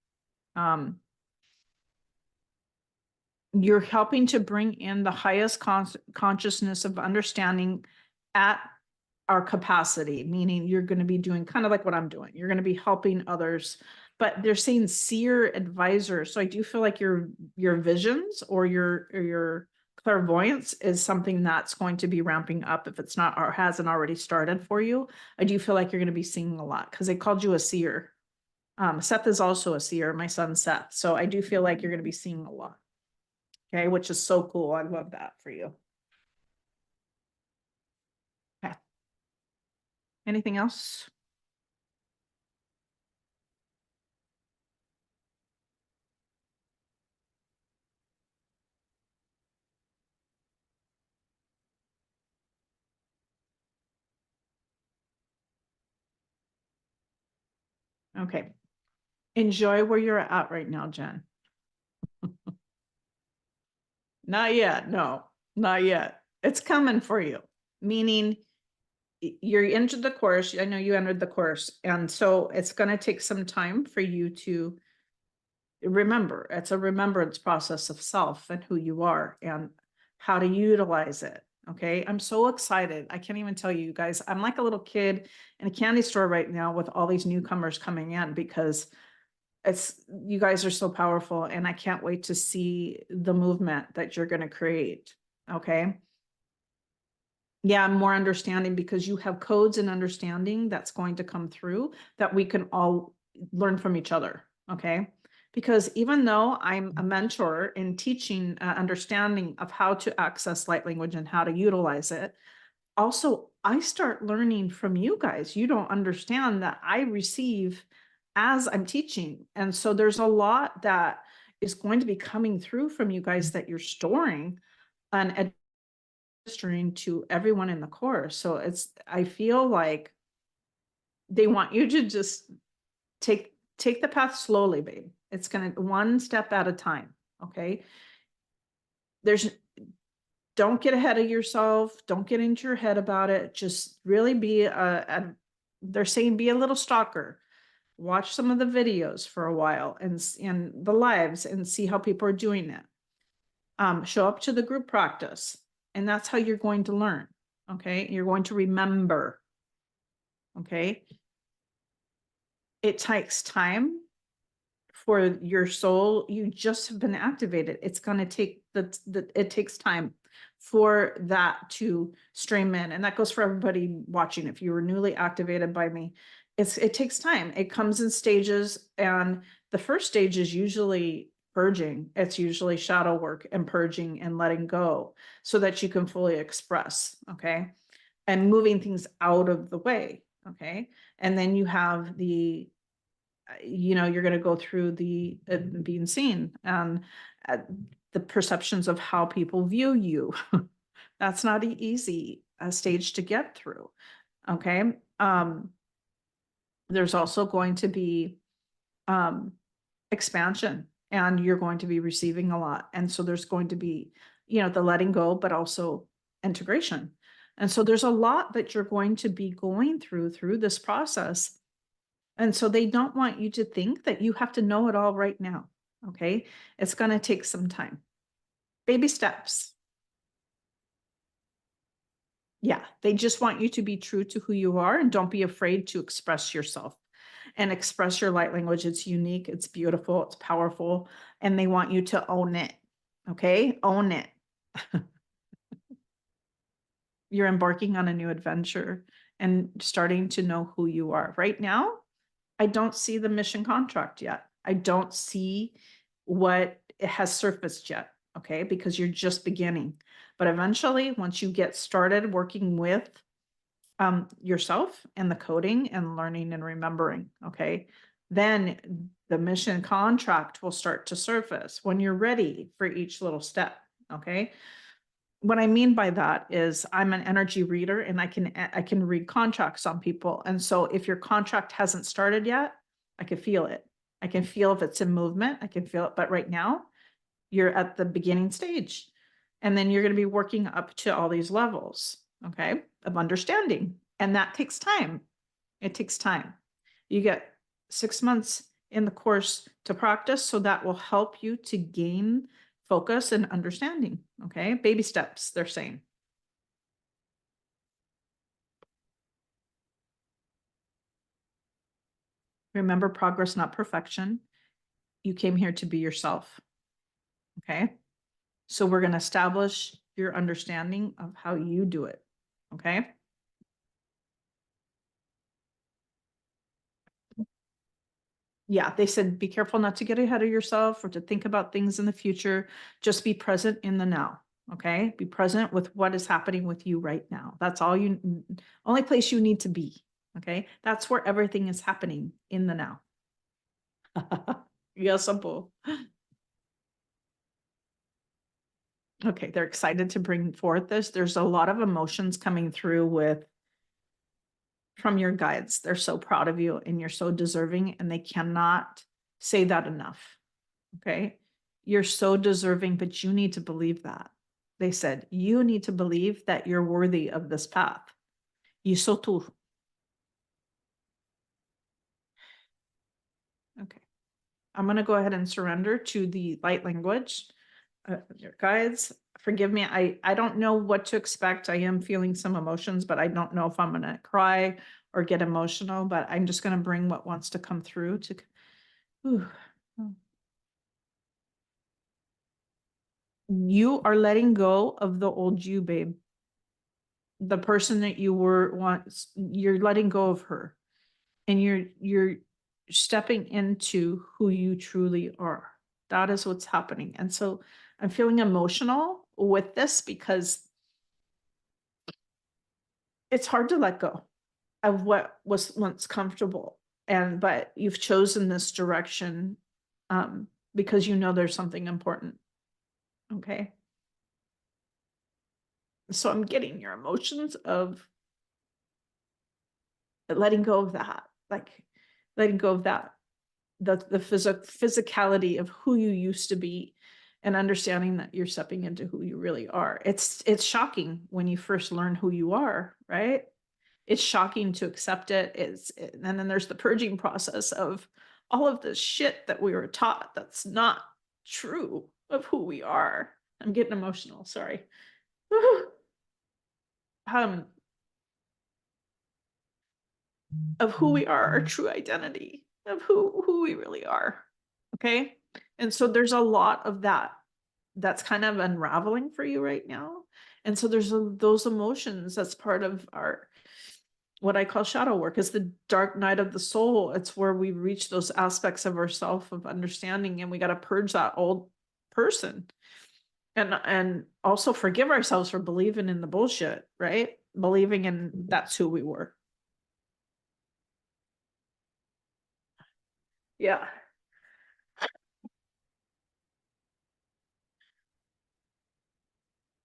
You're helping to bring in the highest consciousness of understanding at our capacity, meaning you're going to be doing kind of like what I'm doing. You're going to be helping others, but they're saying seer advisor. So I do feel like your visions or your clairvoyance is something that's going to be ramping up if it's not or hasn't already started for you. I do feel like you're going to be seeing a lot because they called you a seer. Seth is also a seer, my son Seth. So I do feel like you're going to be seeing a lot. Okay, which is so cool. I love that for you. Okay. Anything else? Okay. Enjoy where you're at right now, Jen. Not yet. No, not yet. It's coming for you. Meaning you're into the course. I know you entered the course. And so it's going to take some time for you to remember. It's a remembrance process of self and who you are and how to utilize it. Okay. I'm so excited. I can't even tell you guys, I'm like a little kid in a candy store right now with all these newcomers coming in because you guys are so powerful and I can't wait to see the movement that you're going to create. Okay. Yeah, more understanding because you have codes and understanding that's going to come through that we can all learn from each other. Okay. Because even though I'm a mentor in teaching understanding of how to access light language and how to utilize it, also I start learning from you guys. You don't understand that I receive as I'm teaching. And so there's a lot that is going to be coming through from you guys that you're storing and administering to everyone in the course. So I feel like they want you to just take the path slowly, babe. It's gonna one step at a time. Okay. There's don't get ahead of yourself. Don't get into your head about it. Just really be they're saying be a little stalker. Watch some of the videos for a while and the lives and see how people are doing it. Show up to the group practice, and that's how you're going to learn. Okay, you're going to remember. Okay, it takes time for your soul. You just have been activated. It's going to take it takes time for that to stream in, and that goes for everybody watching. If you were newly activated by me, it takes time. It comes in stages, and the first stage is usually purging. It's usually shadow work and purging and letting go so that you can fully express. Okay, and moving things out of the way. Okay, and then you have you're going to go through the being seen and uh, the perceptions of how people view you. That's not an easy stage to get through. Okay. There's also going to be expansion, and you're going to be receiving a lot. And so there's going to be, the letting go, but also integration. And so there's a lot that you're going to be going through this process. And so they don't want you to think that you have to know it all right now. Okay. It's going to take some time. Baby steps. Yeah. They just want you to be true to who you are and don't be afraid to express yourself and express your light language. It's unique. It's beautiful. It's powerful. And they want you to own it. Okay. Own it. You're embarking on a new adventure and starting to know who you are right now. I don't see the mission contract yet. I don't see what it has surfaced yet. Okay. Because you're just beginning. But eventually, once you get started working with yourself and the coding and learning and remembering, okay, then the mission contract will start to surface when you're ready for each little step. Okay. What I mean by that is I'm an energy reader and I can read contracts on people. And so if your contract hasn't started yet, I can feel it. I can feel if it's in movement. I can feel it. But right now, you're at the beginning stage. And then you're going to be working up to all these levels, okay, of understanding. And that takes time. It takes time. You get 6 months in the course to practice. So that will help you to gain focus and understanding. Okay. Baby steps, they're saying. Remember, progress, not perfection. You came here to be yourself. Okay. So we're going to establish your understanding of how you do it. Okay. Yeah, they said be careful not to get ahead of yourself or to think about things in the future. Just be present in the now. Okay. Be present with what is happening with you right now. That's only place you need to be. Okay. That's where everything is happening in the now. Yeah, simple. Okay. They're excited to bring forth this. There's a lot of emotions coming through with from your guides. They're so proud of you and you're so deserving, and they cannot say that enough. Okay. You're so deserving, but you need to believe that. They said, you need to believe that you're worthy of this path. You so too. Okay. I'm going to go ahead and surrender to the light language. Your guides, forgive me. I don't know what to expect. I am feeling some emotions, but I don't know if I'm going to cry or get emotional, but I'm just going to bring what wants to come through to. Whew. You are letting go of the old you, babe. The person that you were once, you're letting go of her, and you're stepping into who you truly are. That is what's happening. And so I'm feeling emotional with this because it's hard to let go of what was once comfortable. And but you've chosen this direction because you know there's something important. Okay. So I'm getting your emotions of letting go of that, like letting go of that, the physicality of who you used to be, and understanding that you're stepping into who you really are. It's shocking when you first learn who you are, right? It's shocking to accept it. And then there's the purging process of all of the shit that we were taught that's not true of who we are. I'm getting emotional, sorry. um of who we are, our true identity of who we really are. Okay. And so there's a lot of that that's kind of unraveling for you right now. And so there's those emotions. That's part of our, what I call shadow work, is the dark night of the soul. It's where we reach those aspects of ourself of understanding, and we got to purge that old person, and also forgive ourselves for believing in the bullshit, right? Believing in that's who we were. Yeah.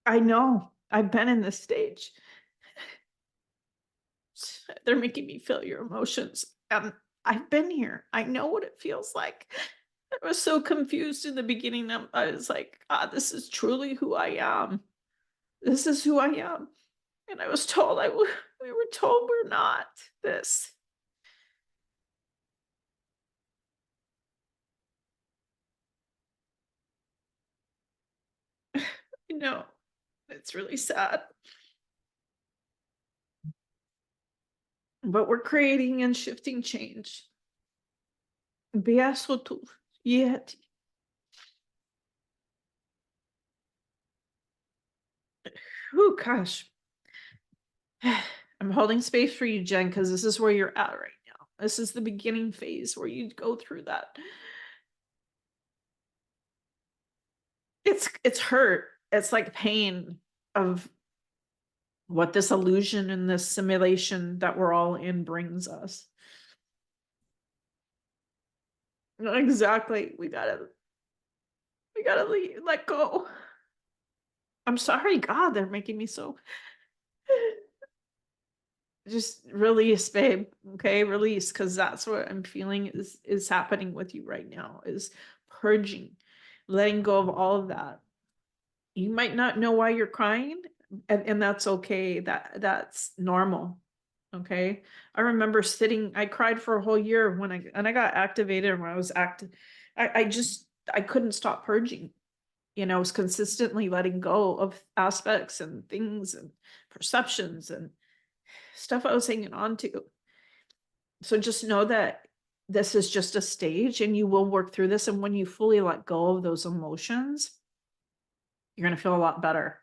I know. I've been in this stage. They're making me feel your emotions. I've been here. I know what it feels like. I was so confused in the beginning. I was like, this is truly who I am. This is who I am. And I was told we were told we're not this. You know, it's really sad. But we're creating and shifting change. Biasotu. Yet. Oh gosh. I'm holding space for you, Jen, because this is where you're at right now. This is the beginning phase where you go through that. It's hurt. It's like pain of what this illusion and this simulation that we're all in brings us. Exactly. We gotta let go. I'm sorry, God, they're making me so. Just release, babe. Okay, release, because that's what I'm feeling is happening with you right now, is purging, letting go of all of that. You might not know why you're crying, and that's okay. That's normal. Okay. I remember I cried for a whole year when I got activated when I was active. I couldn't stop purging. I was consistently letting go of aspects and things and perceptions and stuff I was hanging on to. So just know that this is just a stage and you will work through this. And when you fully let go of those emotions, you're going to feel a lot better.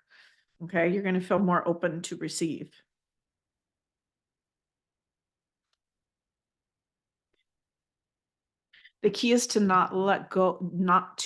Okay. You're going to feel more open to receive. The key is to not let go, not to